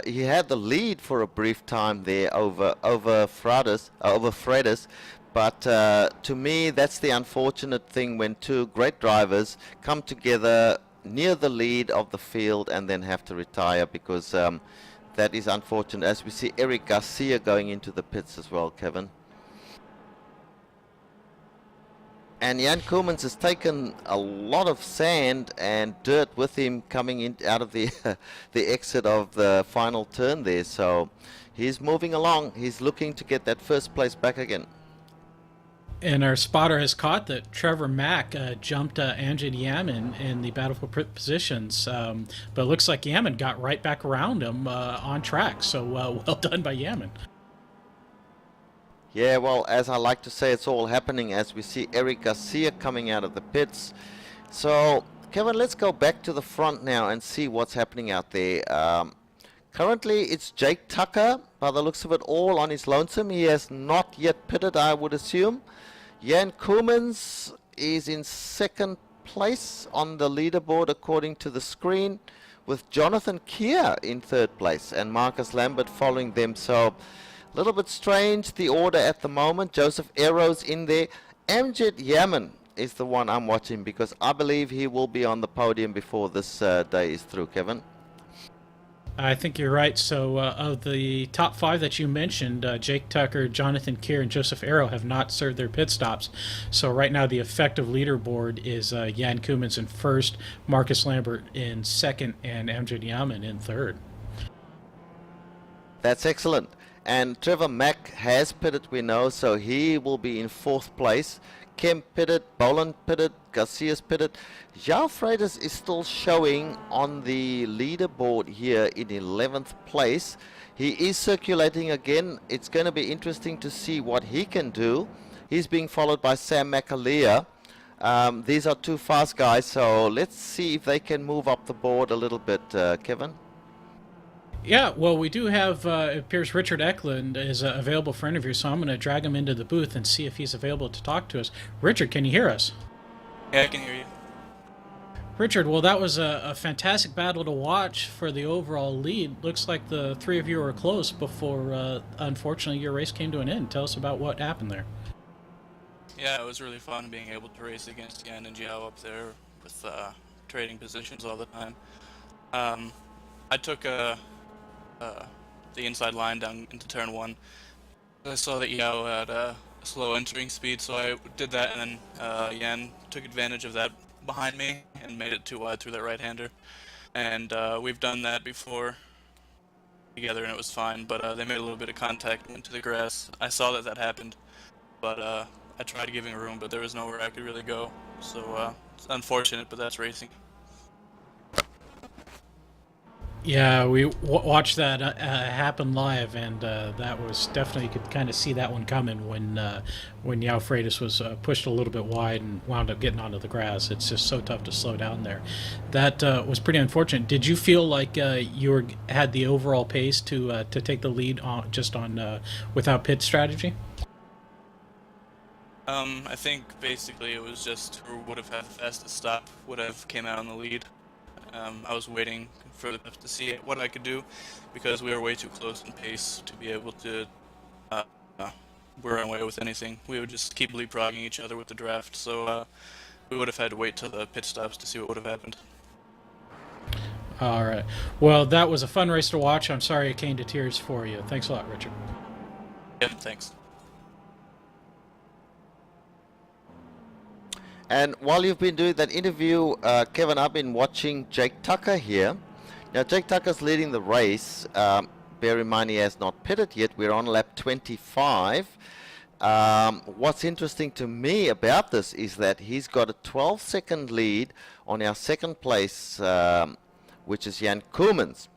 B: he had the lead for a brief time there over Freitas, but to me, that's the unfortunate thing when two great drivers come together near the lead of the field and then have to retire, because... that is unfortunate, as we see Eric Garcia going into the pits as well, Kevin. And Jan Koemans has taken a lot of sand and dirt with him coming in out of the the exit of the final turn there. So he's moving along. He's looking to get that first place back again.
C: And our spotter has caught that Trevor Mack jumped Amjad Yaman in the battle for positions, but it looks like Yaman got right back around him on track, so well done by Yaman.
B: Yeah, well, as I like to say, it's all happening as we see Eric Garcia coming out of the pits. So, Kevin, let's go back to the front now and see what's happening out there. Currently, it's Jake Tucker, by the looks of it, all on his lonesome. He has not yet pitted, I would assume. Jan Koemans is in second place on the leaderboard according to the screen, with Jonathan Keir in third place and Marcus Lambert following them. So a little bit strange, the order at the moment. Joseph Arrows in there. Amjad Yaman is the one I'm watching, because I believe he will be on the podium before this day is through, Kevin.
C: I think you're right. So of the top five that you mentioned, Jake Tucker, Jonathan Keir, and Joseph Arrow have not served their pit stops. So right now the effective leaderboard is Jan Koemans in first, Marcus Lambert in second, and Amjad Yaman in third.
B: That's excellent. And Trevor Mack has pitted, we know, so he will be in fourth place. Kemp pitted, Boland pitted, Garcia's pitted. João Freitas is still showing on the leaderboard here in 11th place. He is circulating again. It's going to be interesting to see what he can do. He's being followed by Sam McAleer. These are two fast guys, so let's see if they can move up the board a little bit, Kevin.
C: Yeah, well, we do have, it appears Richard Ekholm is available for interview, so I'm going to drag him into the booth and see if he's available to talk to us. Richard, can you hear us?
D: Yeah, I can hear you.
C: Richard, well, that was a fantastic battle to watch for the overall lead. Looks like the three of you were close before, unfortunately, your race came to an end. Tell us about what happened there.
D: Yeah, it was really fun being able to race against Jan and João up there with trading positions all the time. I took the inside line down into turn one. I saw that João had a slow entering speed, so I did that, and then Jan took advantage of that behind me and made it too wide through that right-hander. And we've done that before together, and it was fine, but they made a little bit of contact into the grass. I saw that happened, but I tried giving room, but there was nowhere I could really go. So it's unfortunate, but that's racing.
C: Yeah, we watched that happen live, and that was definitely, you could kind of see that one coming when João Freitas was pushed a little bit wide and wound up getting onto the grass. It's just so tough to slow down there. That was pretty unfortunate. Did you feel like you had the overall pace to take the lead on without pit strategy?
D: I think basically it was just who would have had the fastest stop would have came out in the lead. I was waiting for the to see what I could do because we were way too close in pace to be able to run away with anything. We would just keep leapfrogging each other with the draft, so we would have had to wait till the pit stops to see what would have happened.
C: All right. Well, that was a fun race to watch. I'm sorry it came to tears for you. Thanks a lot, Richard.
D: Yeah, thanks.
B: And while you've been doing that interview, Kevin, I've been watching Jake Tucker here. Now, Jake Tucker's leading the race. Bear in mind he has not pitted yet. We're on lap 25. What's interesting to me about this is that he's got a 12-second lead on our second place, which is Jan Koemans.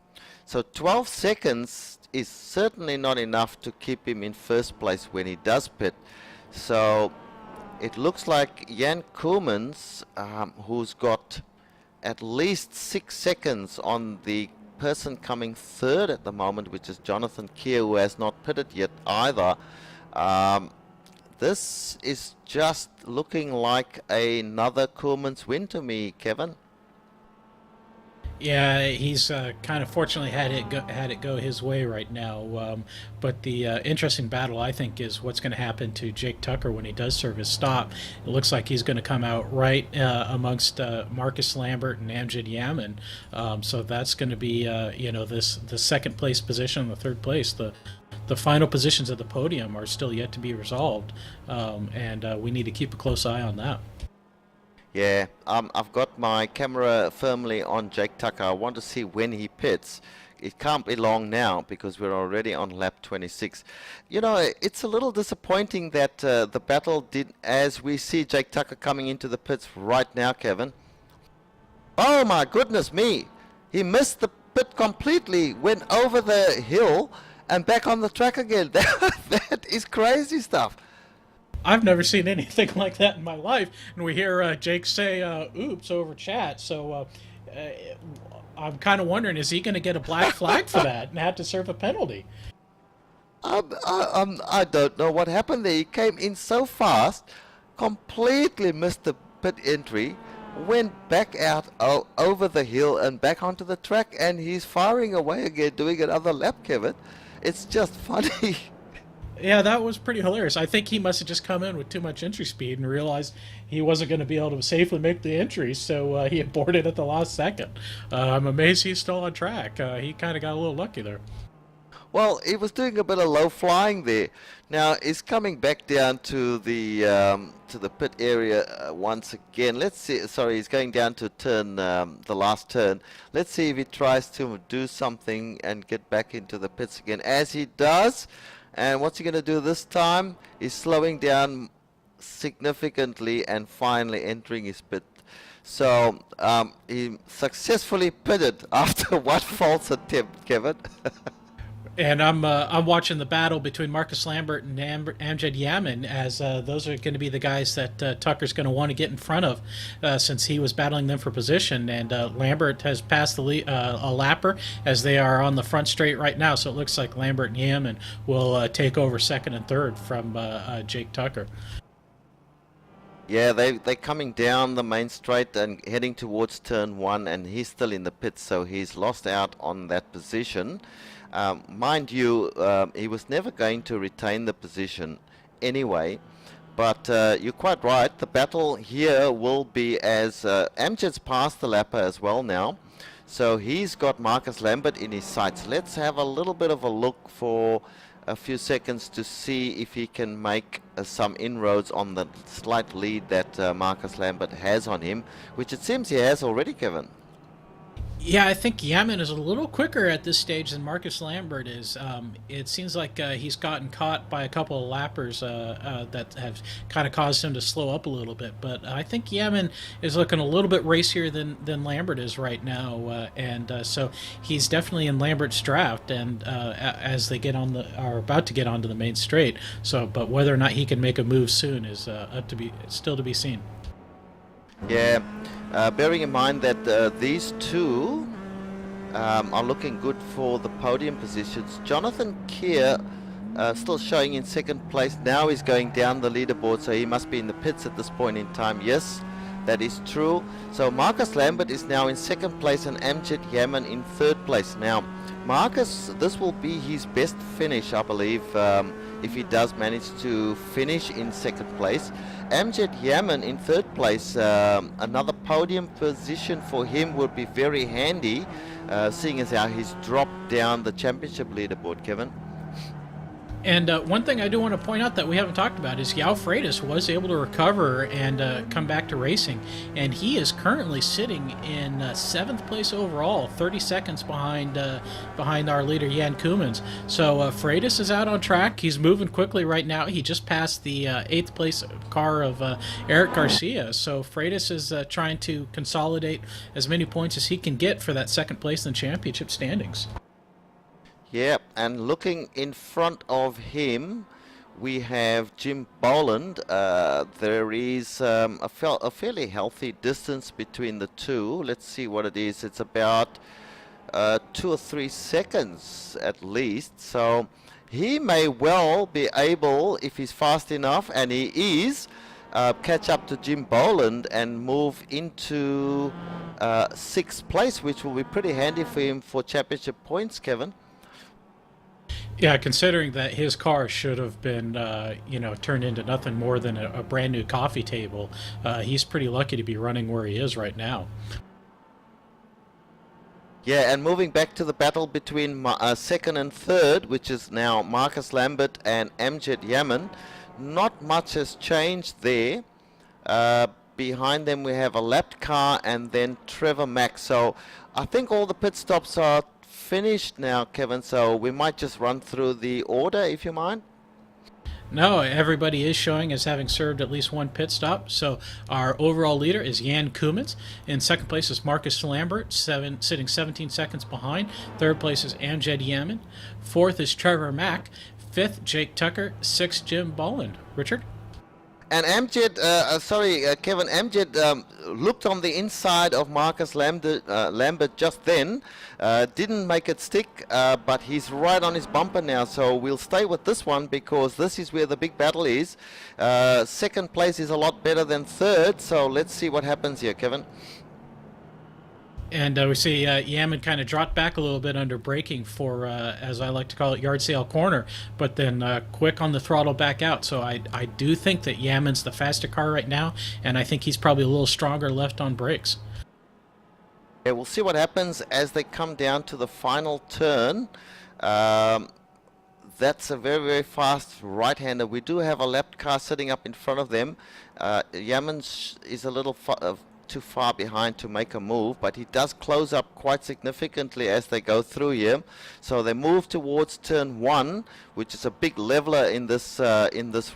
B: So 12 seconds is certainly not enough to keep him in first place when he does pit. So it looks like Jan Koemans, who's got at least 6 seconds on the person coming third at the moment, which is Jonathan Keir, who has not pitted yet either. This is just looking like another Koemans win to me, Kevin.
C: Yeah, he's kind of fortunately had it go his way right now. But the interesting battle, I think, is what's going to happen to Jake Tucker when he does serve his stop. It looks like he's going to come out right amongst Marcus Lambert and Amjad Yamin. So that's going to be, the second place position, the third place. The final positions of the podium are still yet to be resolved, and we need to keep a close eye on that.
B: Yeah, I've got my camera firmly on Jake Tucker. I want to see when he pits. It can't be long now because we're already on lap 26. You know, it's a little disappointing that the battle did, as we see Jake Tucker coming into the pits right now, Kevin. Oh my goodness me! He missed the pit completely, went over the hill and back on the track again. That is crazy stuff.
C: I've never seen anything like that in my life. And we hear Jake say, oops, over chat. So I'm kind of wondering, is he going to get a black flag for that and have to serve a penalty?
B: I don't know what happened there. He came in so fast, completely missed the pit entry, went back out over the hill and back onto the track, and he's firing away again, doing another lap, Kevin. It's just funny.
C: Yeah, that was pretty hilarious. I think he must have just come in with too much entry speed and realized he wasn't going to be able to safely make the entry, so he aborted at the last second. I'm amazed he's still on track. He kind of got a little lucky there.
B: Well, he was doing a bit of low flying there. Now he's coming back down to the pit area once again. Let's see. Sorry, he's going down to turn the last turn. Let's see if he tries to do something and get back into the pits again. As he does. And what's he going to do this time? He's slowing down significantly and finally entering his pit. So he successfully pitted after one false attempt, Kevin.
C: And I'm watching the battle between Marcus Lambert and Amjad Yamin, as those are going to be the guys that Tucker's going to want to get in front of, since he was battling them for position. And Lambert has passed a lapper as they are on the front straight right now. So it looks like Lambert and Yamin will take over second and third from Jake Tucker.
B: Yeah, they're coming down the main straight and heading towards turn one, and he's still in the pits, so he's lost out on that position. Mind you, he was never going to retain the position anyway, but you're quite right. The battle here will be as Amjad's passed the lapper as well now, so he's got Marcus Lambert in his sights. Let's have a little bit of a look for a few seconds to see if he can make some inroads on the slight lead that Marcus Lambert has on him, which it seems he has already, Kevin.
C: Yeah, I think Yamin is a little quicker at this stage than Marcus Lambert is. It seems like he's gotten caught by a couple of lappers that have kind of caused him to slow up a little bit. But I think Yamin is looking a little bit racier than Lambert is right now, and so he's definitely in Lambert's draft. And as they are about to get onto the main straight, but whether or not he can make a move soon is still to be seen.
B: Yeah, bearing in mind that these two are looking good for the podium positions. Jonathan Keir still showing in second place. Now he's going down the leaderboard, so he must be in the pits at this point in time. Yes, that is true. So Marcus Lambert is now in second place and Amjad Yaman in third place. Now, Marcus, this will be his best finish, I believe, if he does manage to finish in second place. Amjad Yaman in third place, another podium position for him would be very handy, seeing as how he's dropped down the championship leaderboard, Kevin.
C: And one thing I do want to point out that we haven't talked about is Yao Freitas was able to recover and come back to racing, and he is currently sitting in 7th place overall, 30 seconds behind our leader Jan Koemans. So Freitas is out on track. He's moving quickly right now. He just passed the 8th place car of Eric Garcia. So Freitas is trying to consolidate as many points as he can get for that second place in the championship standings.
B: Yeah, and looking in front of him, we have Jim Boland. There is a fairly healthy distance between the two. Let's see what it is. It's about 2 or 3 seconds at least. So he may well be able, if he's fast enough, and he is, catch up to Jim Boland and move into 6th place, which will be pretty handy for him for championship points, Kevin.
C: Yeah, considering that his car should have been, turned into nothing more than a brand new coffee table, he's pretty lucky to be running where he is right now.
B: Yeah, and moving back to the battle between second and third, which is now Marcus Lambert and Amjad Yaman, not much has changed there. Behind them we have a lapped car and then Trevor Mack. So I think all the pit stops are finished now, Kevin, so we might just run through the order, if you mind.
C: No, everybody is showing as having served at least one pit stop. So our overall leader is Jan Koemans. In second place is Marcus Lambert, sitting 17 seconds behind. Third place is Amjad Yaman. Fourth is Trevor Mack. Fifth, Jake Tucker. Sixth, Jim Boland. Richard?
B: And Amjad, Kevin, Amjad looked on the inside of Marcus Lambert just then, didn't make it stick, but he's right on his bumper now, so we'll stay with this one because this is where the big battle is. Second place is a lot better than third, so let's see what happens here, Kevin.
C: And we see Yaman kind of dropped back a little bit under braking for, as I like to call it, yard sale corner, but then quick on the throttle back out. So I do think that Yaman's the faster car right now, and I think he's probably a little stronger left on brakes.
B: Yeah, we'll see what happens as they come down to the final turn. That's a very, very fast right-hander. We do have a lapped car sitting up in front of them. Yaman is a little too far behind to make a move, but he does close up quite significantly as they go through here. So they move towards turn 1, which is a big leveler in this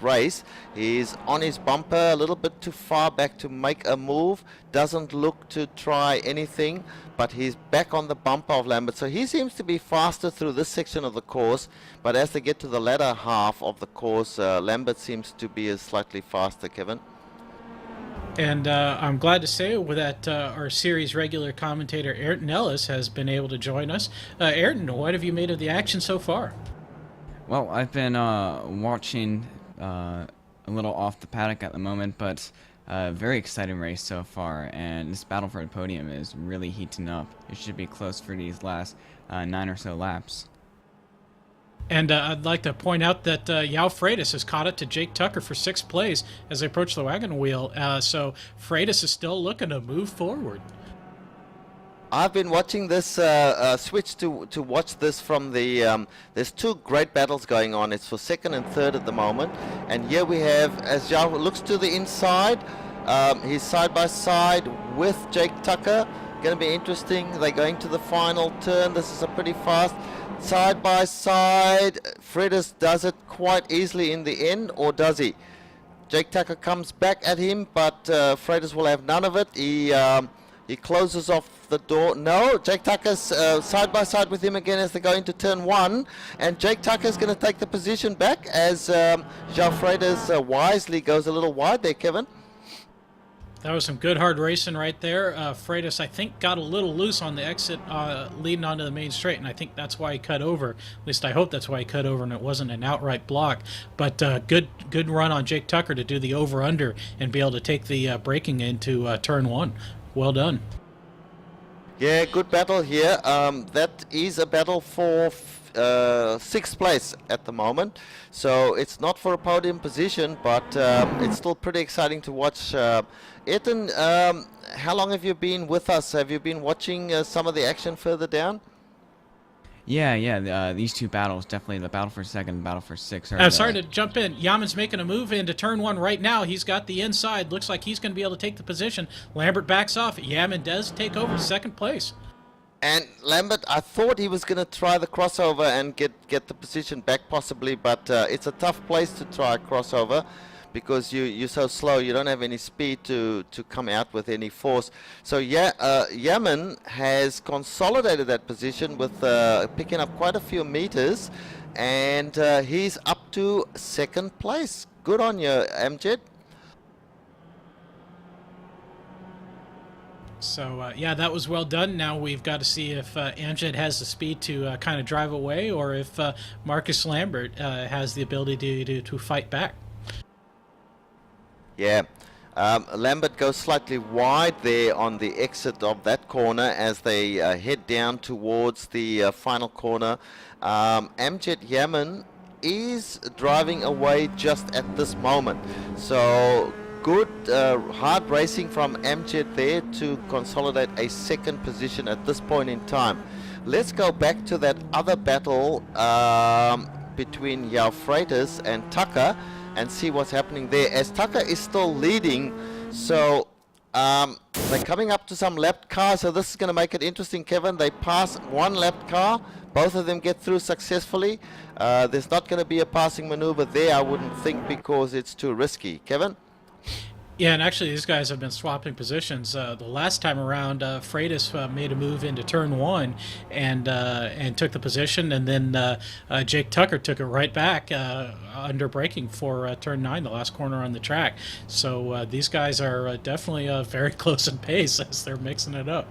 B: race. He's on his bumper, a little bit too far back to make a move. Doesn't look to try anything, but he's back on the bumper of Lambert. So he seems to be faster through this section of the course, but as they get to the latter half of the course, Lambert seems to be slightly faster, Kevin.
C: And I'm glad to say that our series regular commentator Ayrton Ellis has been able to join us. Ayrton, what have you made of the action so far?
E: Well, I've been watching a little off the paddock at the moment, but very exciting race so far, and this battle for the podium is really heating up. It should be close for these last 9 or so laps.
C: And I'd like to point out that Yao Freitas has caught it to Jake Tucker for 6th place as they approach the wagon wheel. So Freitas is still looking to move forward.
B: I've been watching this, switch to watch this from the, there's 2 great battles going on. It's for 2nd and 3rd at the moment. And here we have, as Yao looks to the inside, he's side by side with Jake Tucker. Going to be interesting. They're going to the final turn. This is a pretty fast side by side. Freitas does it quite easily in the end, or does he? Jake Tucker comes back at him, but Freitas will have none of it. He closes off the door. No, Jake Tucker's side by side with him again as they go into turn 1, and Jake Tucker's going to take the position back as João Freitas wisely goes a little wide there, Kevin.
C: That was some good hard racing right there. Freitas, I think, got a little loose on the exit leading onto the main straight, and I think that's why he cut over. At least I hope that's why he cut over and it wasn't an outright block. But good run on Jake Tucker to do the over-under and be able to take the braking into turn 1. Well done.
B: Yeah, good battle here. That is a battle for 6th place at the moment, so it's not for a podium position, but it's still pretty exciting to watch. Ayrton, how long have you been with us? Have you been watching some of the action further down?
E: Yeah. These two battles, definitely the battle for 2nd, battle for 6th.
C: I'm sorry to jump in. Yaman's making a move into turn 1 right now. He's got the inside. Looks like he's going to be able to take the position. Lambert backs off. Yaman does take over 2nd place.
B: And Lambert, I thought he was going to try the crossover and get the position back possibly, but it's a tough place to try a crossover because you're so slow, you don't have any speed to come out with any force. So yeah, Yaman has consolidated that position with picking up quite a few meters, and he's up to 2nd place. Good on you, Amjad.
C: So, yeah, that was well done. Now we've got to see if Amjad has the speed to kind of drive away, or if Marcus Lambert has the ability to fight back.
B: Yeah, Lambert goes slightly wide there on the exit of that corner as they head down towards the final corner. Amjad Yaman is driving away just at this moment. So good hard racing from Amjad there to consolidate a 2nd position at this point in time. Let's go back to that other battle between Freitas and Tucker and see what's happening there, as Tucker is still leading. So they're coming up to some lapped cars, so this is going to make it interesting, Kevin. They pass one lapped car, both of them get through successfully. There's not going to be a passing maneuver there, I wouldn't think, because it's too risky. Kevin?
C: Yeah, and actually these guys have been swapping positions. The last time around, Freitas made a move into turn 1 and took the position, and then Jake Tucker took it right back under braking for turn 9, the last corner on the track. So these guys are definitely very close in pace as they're mixing it up.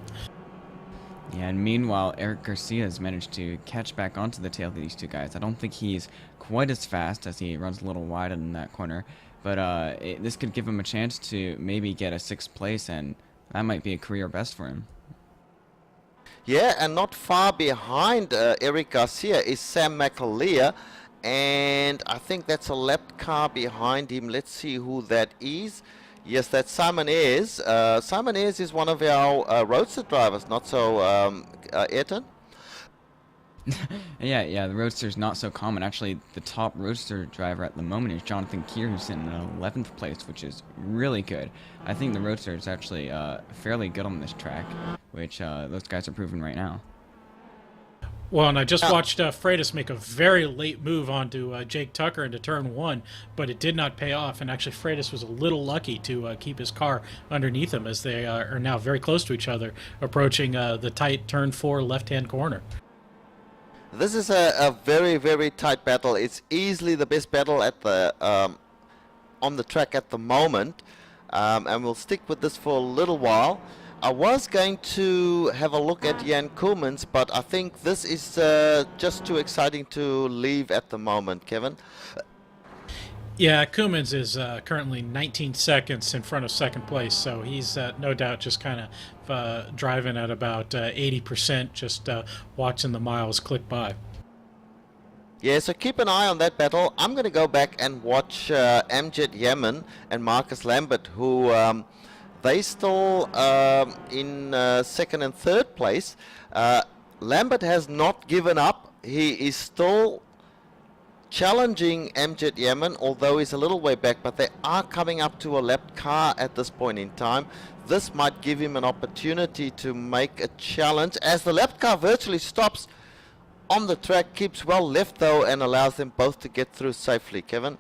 E: Yeah, and meanwhile, Eric Garcia has managed to catch back onto the tail of these two guys. I don't think he's quite as fast as he runs a little wide in that corner. But this could give him a chance to maybe get a 6th place, and that might be a career best for him.
B: Yeah, and not far behind Eric Garcia is Sam McAleer, and I think that's a lapped car behind him. Let's see who that is. Yes, that's Simon Ayres. Simon Ayres is one of our roadster drivers, not so Ayrton?
E: Yeah, the Roadster's not so common. Actually, the top Roadster driver at the moment is Jonathan Keir, who's in 11th place, which is really good. I think the Roadster is actually fairly good on this track, which those guys are proving right now.
C: Well, and I just watched Freitas make a very late move onto Jake Tucker into turn 1, but it did not pay off, and actually Freitas was a little lucky to keep his car underneath him as they are now very close to each other, approaching the tight turn 4 left-hand corner.
B: This is a very, very tight battle. It's easily the best battle at the on the track at the moment, and we'll stick with this for a little while. I was going to have a look at Jan Koolmans, but I think this is just too exciting to leave at the moment, Kevin.
C: Yeah, Koolmans is currently 19 seconds in front of 2nd place, so he's no doubt just kind of driving at about 80%, just watching the miles click by.
B: Yeah, so keep an eye on that battle. I'm going to go back and watch Amjad Yaman and Marcus Lambert, who they still in 2nd and 3rd place. Lambert has not given up. He is still challenging Amjad Yaman, although he's a little way back, but they are coming up to a lapped car at this point in time. This might give him an opportunity to make a challenge, as the lapped car virtually stops on the track, keeps well left though, and allows them both to get through safely. Kevin?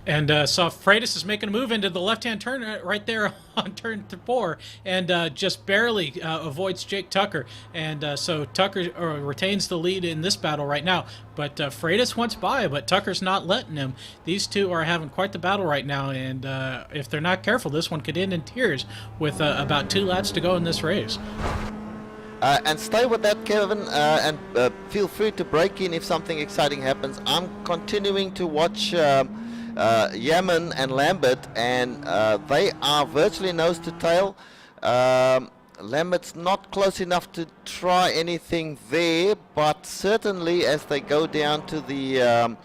C: And so Freitas is making a move into the left-hand turn right there on turn 4, and just barely avoids Jake Tucker. And so Tucker retains the lead in this battle right now. But Freitas wants by, but Tucker's not letting him. These two are having quite the battle right now, and if they're not careful, this one could end in tears with about 2 laps to go in this race.
B: And stay with that, Kevin, and feel free to break in if something exciting happens. I'm continuing to watch Yemen and Lambert, and they are virtually nose to tail. Lambert's not close enough to try anything there, but certainly as they go down to the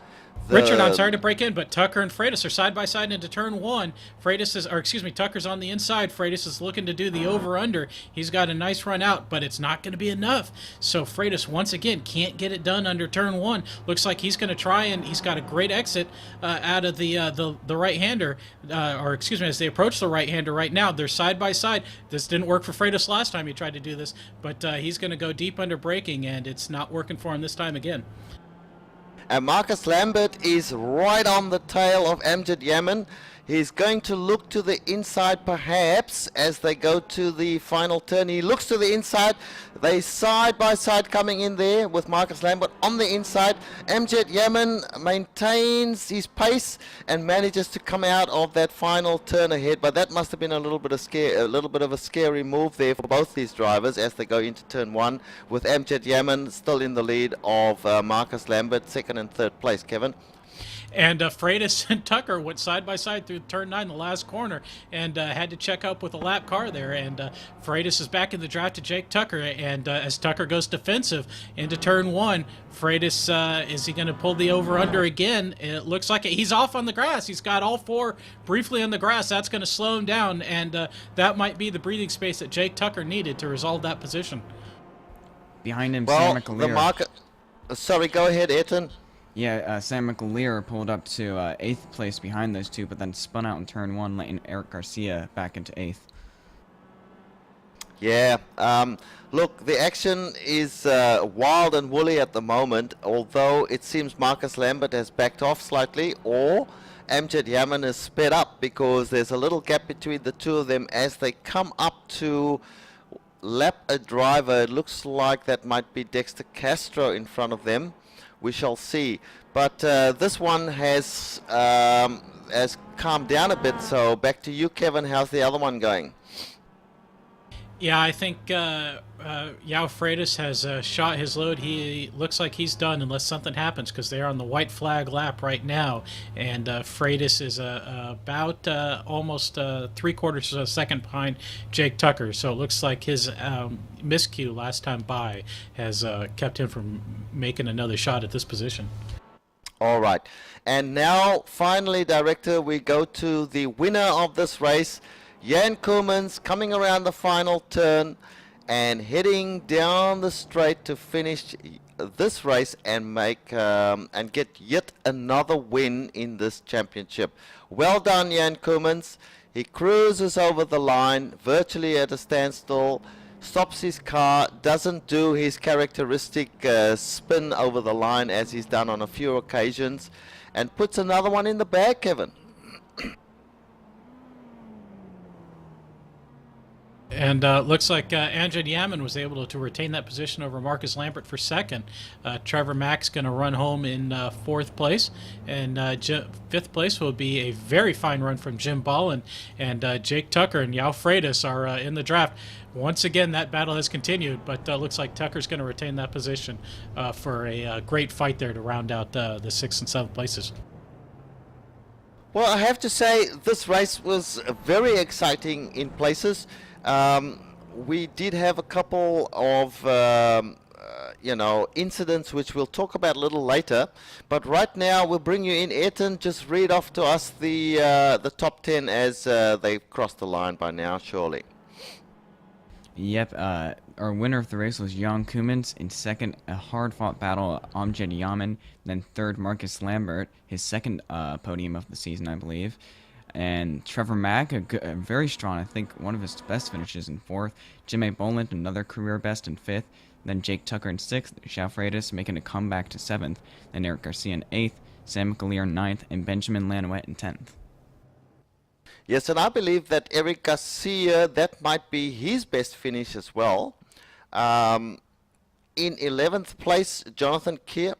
C: Richard, I'm sorry to break in, but Tucker and Freitas are side by side into turn 1. Tucker's on the inside. Freitas is looking to do the over/under. He's got a nice run out, but it's not going to be enough. So Freitas once again can't get it done under turn 1. Looks like he's going to try, and he's got a great exit out of the right-hander, as they approach the right-hander right now. They're side by side. This didn't work for Freitas last time he tried to do this, but he's going to go deep under braking, and it's not working for him this time again.
B: And Marcus Lambert is right on the tail of Amjad Yaman. He's going to look to the inside perhaps as they go to the final turn. He looks to the inside. They side by side coming in there with Marcus Lambert on the inside. Amjad Yaman maintains his pace and manages to come out of that final turn ahead. But that must have been a little bit of a scary move there for both these drivers as they go into turn 1 with Amjad Yaman still in the lead of Marcus Lambert, second and third place. Kevin?
C: And Freitas and Tucker went side by side through turn 9, the last corner, and had to check up with a lap car there. And Freitas is back in the draft to Jake Tucker. And as Tucker goes defensive into turn 1, Freitas, is he going to pull the over-under again? It looks like he's off on the grass. He's got all 4 briefly on the grass. That's going to slow him down, and that might be the breathing space that Jake Tucker needed to resolve that position.
E: Behind him,
B: Well,
E: Sam McAleer.
B: Sorry, go ahead, Ayrton.
E: Yeah, Sam McAleer pulled up to 8th place behind those two, but then spun out in turn 1, letting Eric Garcia back into 8th.
B: Yeah, look, the action is wild and woolly at the moment, although it seems Marcus Lambert has backed off slightly, or Amjad Yaman has sped up, because there's a little gap between the two of them as they come up to lap a driver. It looks like that might be Dexter Castro in front of them. We shall see. But this one has calmed down a bit, so back to you, Kevin. How's the other one going?
C: Yeah, I think Yao Freitas has shot his load. He looks like he's done unless something happens, because they're on the white flag lap right now. And Freitas is about almost 3/4 of a second behind Jake Tucker. So it looks like his miscue last time by has kept him from making another shot at this position.
B: All right. And now, finally, Director, we go to the winner of this race, Jan Koemans, coming around the final turn and heading down the straight to finish this race and make and get yet another win in this championship. Well done, Jan Koemans. He cruises over the line virtually at a standstill, stops his car, doesn't do his characteristic spin over the line as he's done on a few occasions, and puts another one in the bag, Kevin.
C: And looks like Amjad Yaman was able to retain that position over Marcus Lambert for second. Trevor Mack's going to run home in 4th place. And 5th place will be a very fine run from Jim Ballin. And Jake Tucker and Yao Freitas are in the draft. Once again, that battle has continued, but looks like Tucker's going to retain that position for a great fight there to round out the 6th and 7th places.
B: Well, I have to say this race was very exciting in places. We did have a couple of, incidents which we'll talk about a little later. But right now, we'll bring you in. Ayrton, just read off to us the top 10 as they've crossed the line by now, surely.
E: Yep, our winner of the race was Jan Koemans. In second, a hard-fought battle, Amjad Yaman. Then third, Marcus Lambert, his second podium of the season, I believe. And Trevor Mack, a very strong, I think one of his best finishes in 4th. Jimmy Boland, another career best in 5th. Then Jake Tucker in 6th. Yao Freitas making a comeback to 7th. Then Eric Garcia in 8th. Sam McAleer 9th, and Benjamin Lanouette in 10th.
B: Yes, and I believe that Eric Garcia, that might be his best finish as well. In 11th place, Jonathan Keir,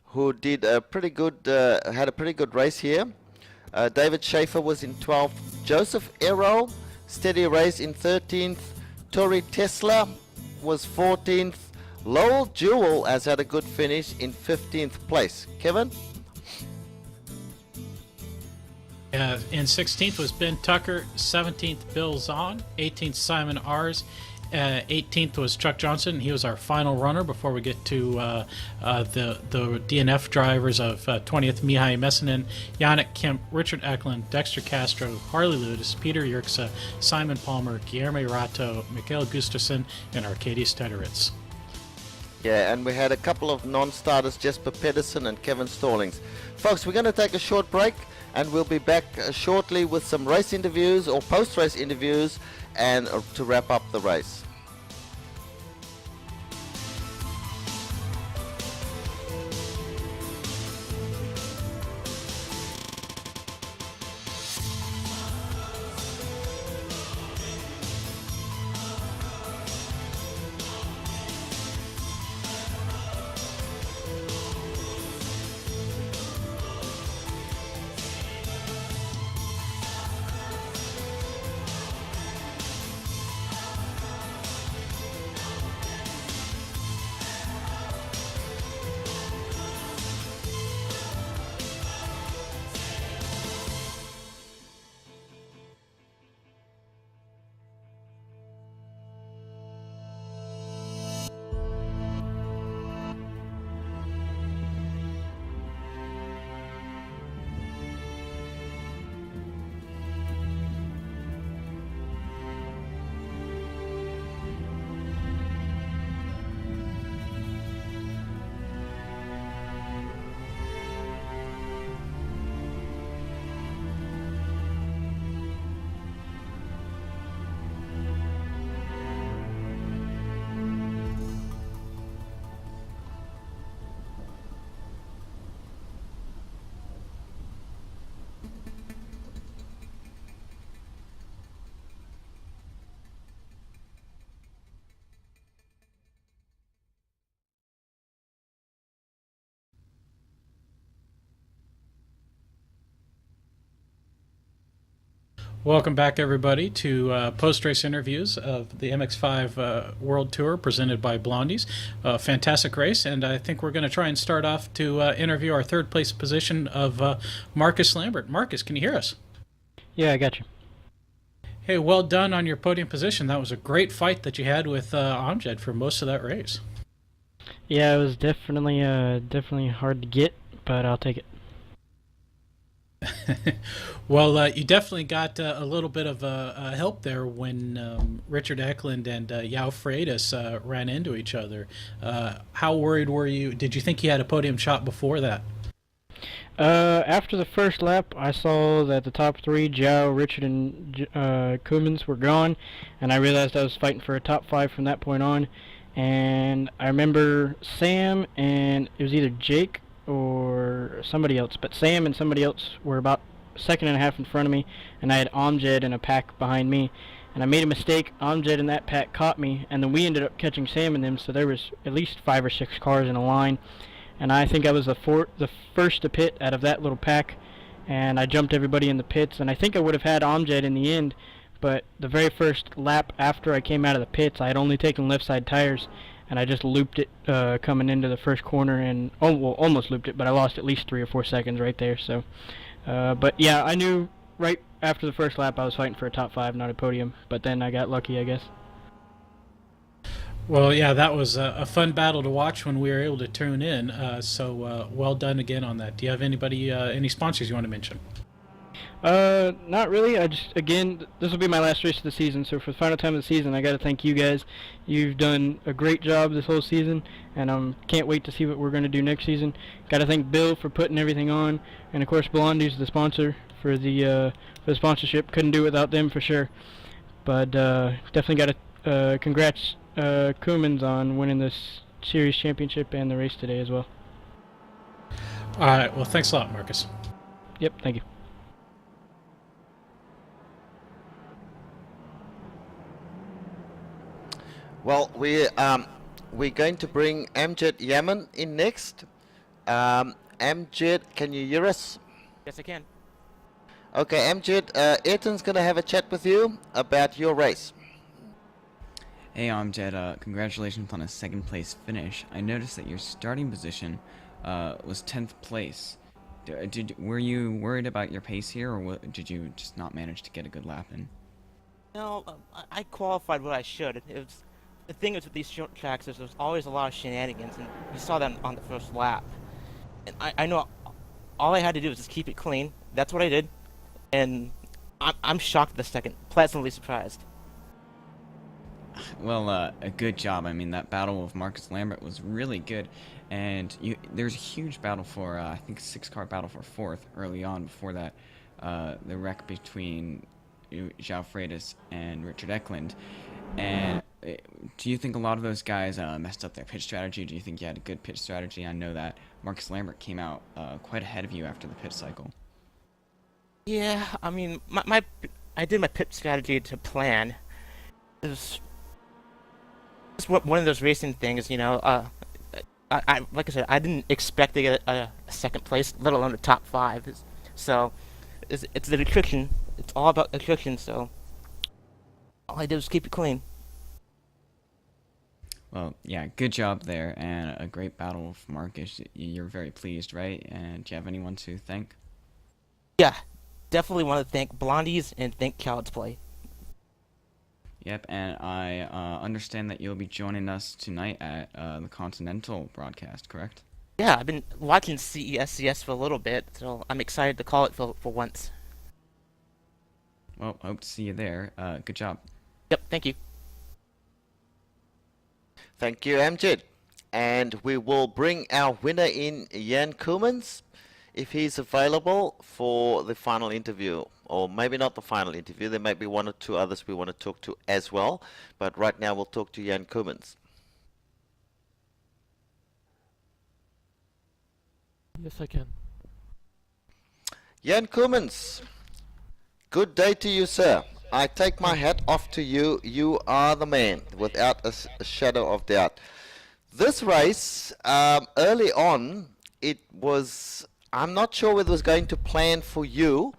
B: who did a pretty good, had a pretty good race here. David Schaefer was in 12th. Joseph Errol, steady race in 13th. Tori Tesla was 14th. Lowell Jewell has had a good finish in 15th place. Kevin?
C: In 16th was Ben Tucker, 17th Bill Zahn, 18th Simon Ars, 18th was Chuck Johnson. He was our final runner before we get to the DNF drivers of 20th Mihai Messinen, Yannick Kemp, Richard Eklund, Dexter Castro, Harley Ludis, Peter Yerxa, Simon Palmer, Guillermo Rato, Mikhail Gustafsson, and Arkady Stederitz.
B: Yeah, and we had a couple of non-starters, Jesper Pedersen and Kevin Stallings. Folks, we're going to take a short break, and we'll be back shortly with some race interviews or post-race interviews and to wrap up the race.
C: Welcome back, everybody, to post-race interviews of the MX5 World Tour presented by Blondies. Fantastic race, and I think we're going to try and start off to interview our third-place position of Marcus Lambert. Marcus, can you hear us?
F: Yeah, I got you.
C: Hey, well done on your podium position. That was a great fight that you had with Amjad for most of that race.
F: Yeah, it was definitely hard to get, but I'll take it.
C: Well, you definitely got a little bit of help there when Richard Eklund and Yao Freitas ran into each other. How worried were you? Did you think he had a podium shot before that?
F: After the first lap, I saw that the top three, Zhao, Richard, and Cummins, were gone, and I realized I was fighting for a top 5 from that point on. And I remember Sam and it was either Jake or somebody else, but Sam and somebody else were about a second and a half in front of me, and I had Amjad in a pack behind me, and I made a mistake. Amjad in that pack caught me, and then we ended up catching Sam and them, so there was at least 5 or 6 cars in a line, and I think I was the first to pit out of that little pack, and I jumped everybody in the pits, and I think I would have had Amjad in the end, but the very first lap after I came out of the pits, I had only taken left side tires, and I just looped it coming into the first corner, and almost looped it, but I lost at least 3 or 4 seconds right there. So, but yeah, I knew right after the first lap I was fighting for a top 5, not a podium. But then I got lucky, I guess.
C: Well, yeah, that was a fun battle to watch when we were able to tune in. So well done again on that. Do you have any sponsors you want to mention?
F: Not really. Again, this will be my last race of the season, so for the final time of the season, I got to thank you guys. You've done a great job this whole season, and can't wait to see what we're going to do next season. Got to thank Bill for putting everything on, and of course, Blondies, the sponsor for the sponsorship. Couldn't do it without them for sure. But definitely got to congrats Cummins on winning this series championship and the race today as well.
C: All right. Well, thanks a lot, Marcus.
F: Yep, thank you.
B: Well, we're going to bring Ylimäinen in next. Amjad, can you hear us?
G: Yes, I can.
B: Okay, Amjad, Ayrton's going to have a chat with you about your race.
E: Hey Amjad, congratulations on a second place finish. I noticed that your starting position was 10th place. Were you worried about your pace here, or did you just not manage to get a good lap in?
G: No, I qualified what I should. The thing is with these short tracks is there's always a lot of shenanigans, and you saw that on the first lap. And I know all I had to do was just keep it clean. That's what I did, and I'm shocked at the second, pleasantly surprised.
E: Well, a good job. I mean, that battle with Marcus Lambert was really good, and there's a huge battle for, I think, 6-car battle for 4th early on before that, the wreck between João Freitas and Richard Ekholm. And do you think a lot of those guys messed up their pit strategy? Do you think you had a good pit strategy? I know that Marcus Lambert came out quite ahead of you after the pit cycle.
G: Yeah, I mean, I did my pit strategy to plan. It was just one of those racing things, you know. I like I said, I didn't expect to get a second place, let alone a top 5. So it's the attrition. It's all about attrition. So all I did was keep it clean.
E: Well, yeah, good job there, and a great battle with Marcus. You're very pleased, right? And do you have anyone to thank?
G: Yeah, definitely want to thank Blondies and thank Child's Play.
E: Yep, and I understand that you'll be joining us tonight at the Continental broadcast, correct?
G: Yeah, I've been watching CESCS for a little bit, so I'm excited to call it for once.
E: Well, hope to see you there. Good job.
G: Yep, thank you.
B: Thank you, Amjad. And we will bring our winner in, Jan Koemans, if he's available for the final interview. Or maybe not the final interview. There may be one or two others we want to talk to as well. But right now we'll talk to Jan Koemans.
H: Yes, I can.
B: Jan Koemans, good day to you, sir. I take my hat off to you. You are the man, without a shadow of doubt. This race, early on, it was, I'm not sure whether it was going to plan for you,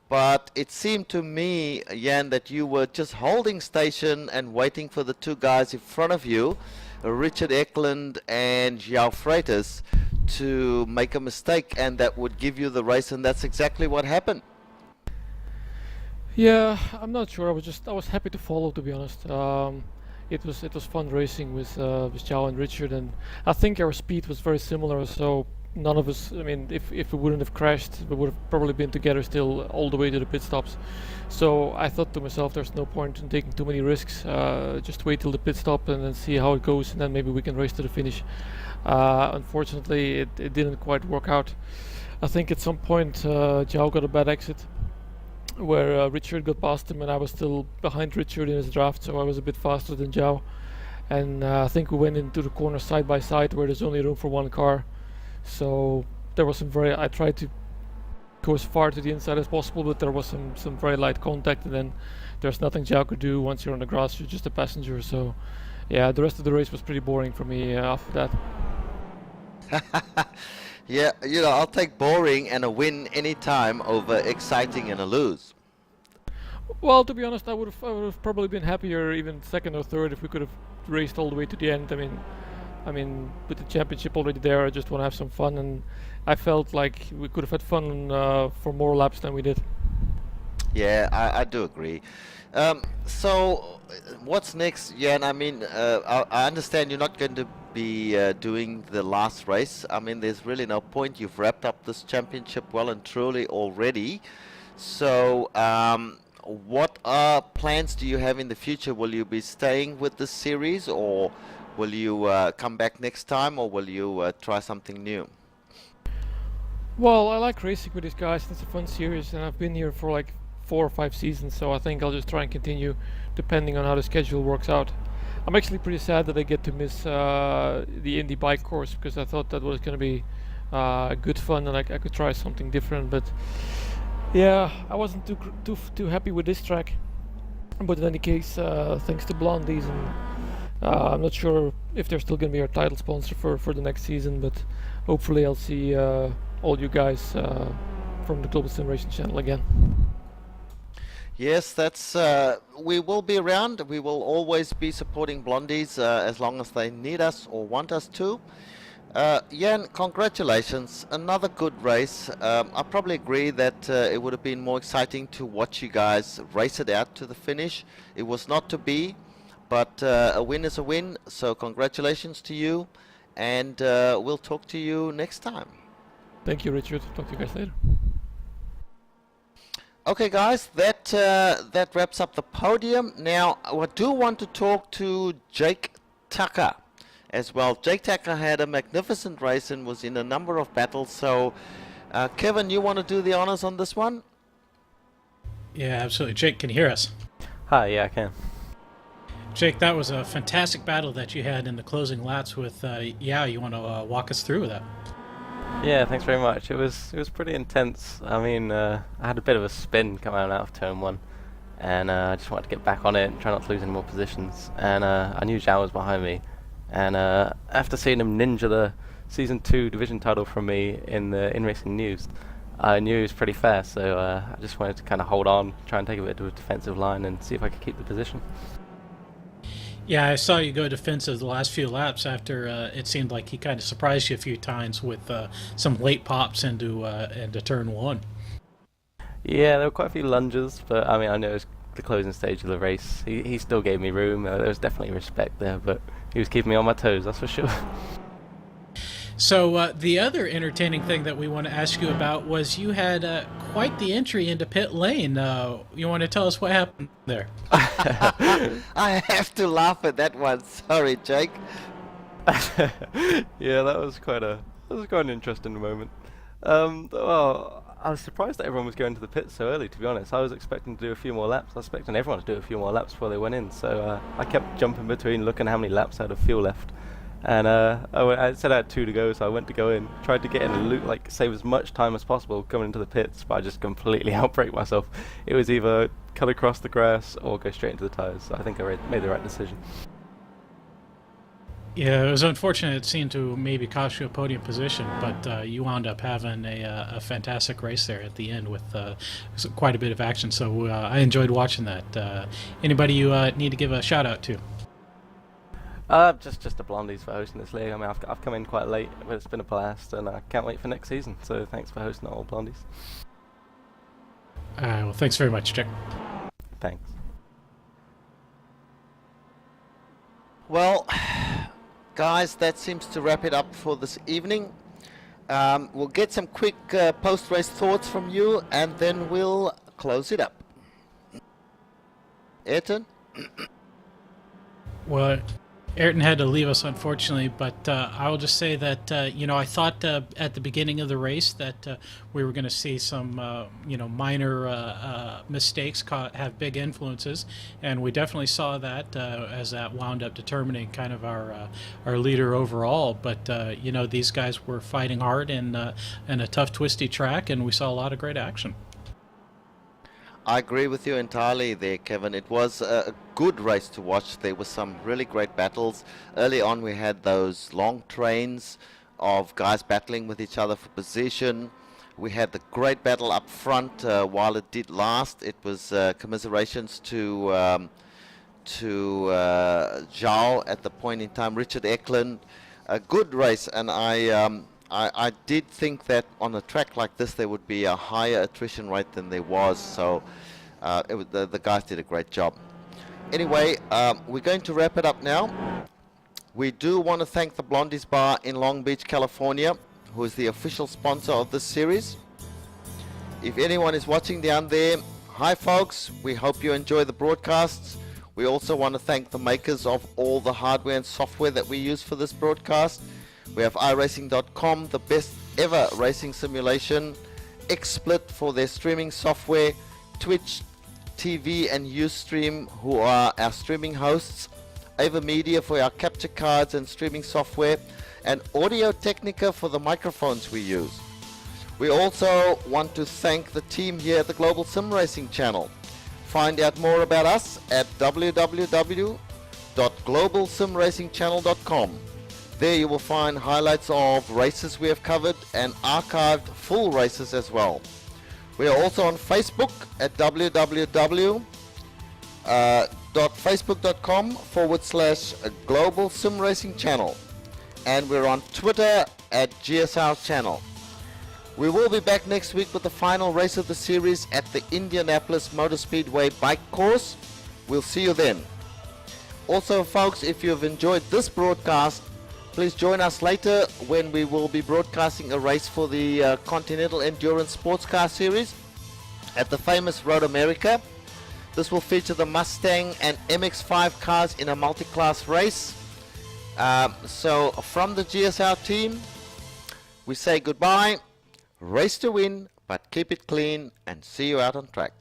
B: but it seemed to me, Jan, that you were just holding station and waiting for the two guys in front of you, Richard Ekholm and João Freitas, to make a mistake, and that would give you the race, and that's exactly what happened.
H: Yeah, I'm not sure. I was happy to follow, to be honest. It was fun racing with João and Richard, and I think our speed was very similar. So none of us, I mean, if we wouldn't have crashed, we would have probably been together still all the way to the pit stops. So I thought to myself, there's no point in taking too many risks. Just wait till the pit stop and then see how it goes, and then maybe we can race to the finish. Unfortunately, it didn't quite work out. I think at some point João got a bad exit, where Richard got past him, and I was still behind Richard in his draft, so I was a bit faster than João. And I think we went into the corner side by side, where there's only room for one car. So there was I tried to go as far to the inside as possible, but there was some very light contact, and then there's nothing João could do. Once you're on the grass, you're just a passenger. So yeah, the rest of the race was pretty boring for me after that.
B: Yeah, you know, I'll take boring and a win any time over exciting and a lose.
H: Well, to be honest, I would have probably been happier even second or third if we could have raced all the way to the end. I mean, with the championship already there, I just want to have some fun, and I felt like we could have had fun for more laps than we did.
B: Yeah, I do agree. So, what's next, Jan? I mean, I understand you're not going to be doing the last race. I mean, there's really no point. You've wrapped up this championship well and truly already. So, what plans do you have in the future? Will you be staying with this series, or will you come back next time, or will you try something new?
H: Well, I like racing with these guys. It's a fun series, and I've been here for like 4 or 5 seasons, so I think I'll just try and continue depending on how the schedule works out. I'm actually pretty sad that I get to miss the Indy bike course, because I thought that was going to be good fun, and I could try something different. But yeah, I wasn't too happy with this track. But in any case, thanks to Blondies, and I'm not sure if they're still going to be our title sponsor for the next season, but hopefully I'll see all you guys from the Global SimRacing channel again.
B: Yes, that's. We will be around. We will always be supporting Blondies as long as they need us or want us to. Jan, congratulations! Another good race. I probably agree that it would have been more exciting to watch you guys race it out to the finish. It was not to be, but a win is a win. So congratulations to you, and we'll talk to you next time.
H: Thank you, Richard. Talk to you guys later.
B: Okay, guys, that wraps up the podium. Now, I do want to talk to Jake Tucker as well. Jake Tucker had a magnificent race and was in a number of battles. So, Kevin, you want to do the honors on this one?
C: Yeah, absolutely. Jake, can you hear us?
I: Hi, yeah, I can.
C: Jake, that was a fantastic battle that you had in the closing laps with you want to walk us through that?
I: Yeah, thanks very much. It was pretty intense. I mean, I had a bit of a spin coming out of turn 1, and I just wanted to get back on it and try not to lose any more positions. And I knew Zhao was behind me, and after seeing him ninja the Season 2 division title from me in the In-Racing News, I knew he was pretty fast, so I just wanted to kind of hold on, try and take a bit of a defensive line and see if I could keep the position.
C: Yeah, I saw you go defensive the last few laps after it seemed like he kind of surprised you a few times with some late pops into turn 1.
I: Yeah, there were quite a few lunges, but I mean, I know it was the closing stage of the race. He still gave me room. There was definitely respect there, but he was keeping me on my toes, that's for sure.
C: So the other entertaining thing that we want to ask you about was you had quite the entry into pit lane. You want to tell us what happened there?
B: I have to laugh at that one. Sorry, Jake.
I: Yeah, that was quite an interesting moment. Well, I was surprised that everyone was going to the pit so early, to be honest. I was expecting to do a few more laps. I was expecting everyone to do a few more laps before they went in. So I kept jumping between, looking how many laps I had of fuel left. And I said I had 2 to go, so I went to go in, tried to get in and save as much time as possible coming into the pits, but I just completely outbraked myself. It was either cut across the grass or go straight into the tyres. So I think I made the right decision.
C: Yeah, it was unfortunate. It seemed to maybe cost you a podium position, but you wound up having a fantastic race there at the end with quite a bit of action. So I enjoyed watching that. Anybody you need to give a shout out to?
I: Just the Blondies for hosting this league. I mean, I've come in quite late, but it's been a blast, and I can't wait for next season. So thanks for hosting all Blondies.
C: Well, thanks very much, Jack.
I: Thanks.
B: Well, guys, that seems to wrap it up for this evening. We'll get some quick post-race thoughts from you, and then we'll close it up. Ayrton?
C: Well, Ayrton had to leave us, unfortunately, but I will just say that, I thought at the beginning of the race that we were going to see some, minor mistakes have big influences, and we definitely saw that as that wound up determining kind of our leader overall. But, these guys were fighting hard in a tough, twisty track, and we saw a lot of great action.
B: I agree with you entirely there, Kevin. It was a good race to watch. There were some really great battles. Early on, we had those long trains of guys battling with each other for position. We had the great battle up front while it did last. It was commiserations to Zhao at the point in time. Richard Ekholm, a good race, and I did think that on a track like this there would be a higher attrition rate than there was, so the guys did a great job. Anyway, we're going to wrap it up now. We do want to thank the Blondies Bar in Long Beach, California, who is the official sponsor of this series. If anyone is watching down there, hi folks, we hope you enjoy the broadcasts. We also want to thank the makers of all the hardware and software that we use for this broadcast. We have iRacing.com, the best ever racing simulation, XSplit for their streaming software, Twitch TV and Ustream, who are our streaming hosts, Ava Media for our capture cards and streaming software, and Audio Technica for the microphones we use. We also want to thank the team here at the Global Sim Racing channel. Find out more about us at www.globalsimracingchannel.com. There you will find highlights of races we have covered and archived full races as well. We are also on Facebook at www.facebook.com/Global Sim Racing Channel. And we're on Twitter at GSR Channel. We will be back next week with the final race of the series at the Indianapolis Motor Speedway bike course. We'll see you then. Also, folks, if you've enjoyed this broadcast, please join us later when we will be broadcasting a race for the Continental Endurance Sports Car Series at the famous Road America. This will feature the Mustang and MX-5 cars in a multi-class race. So from the GSR team, we say goodbye, race to win, but keep it clean, and see you out on track.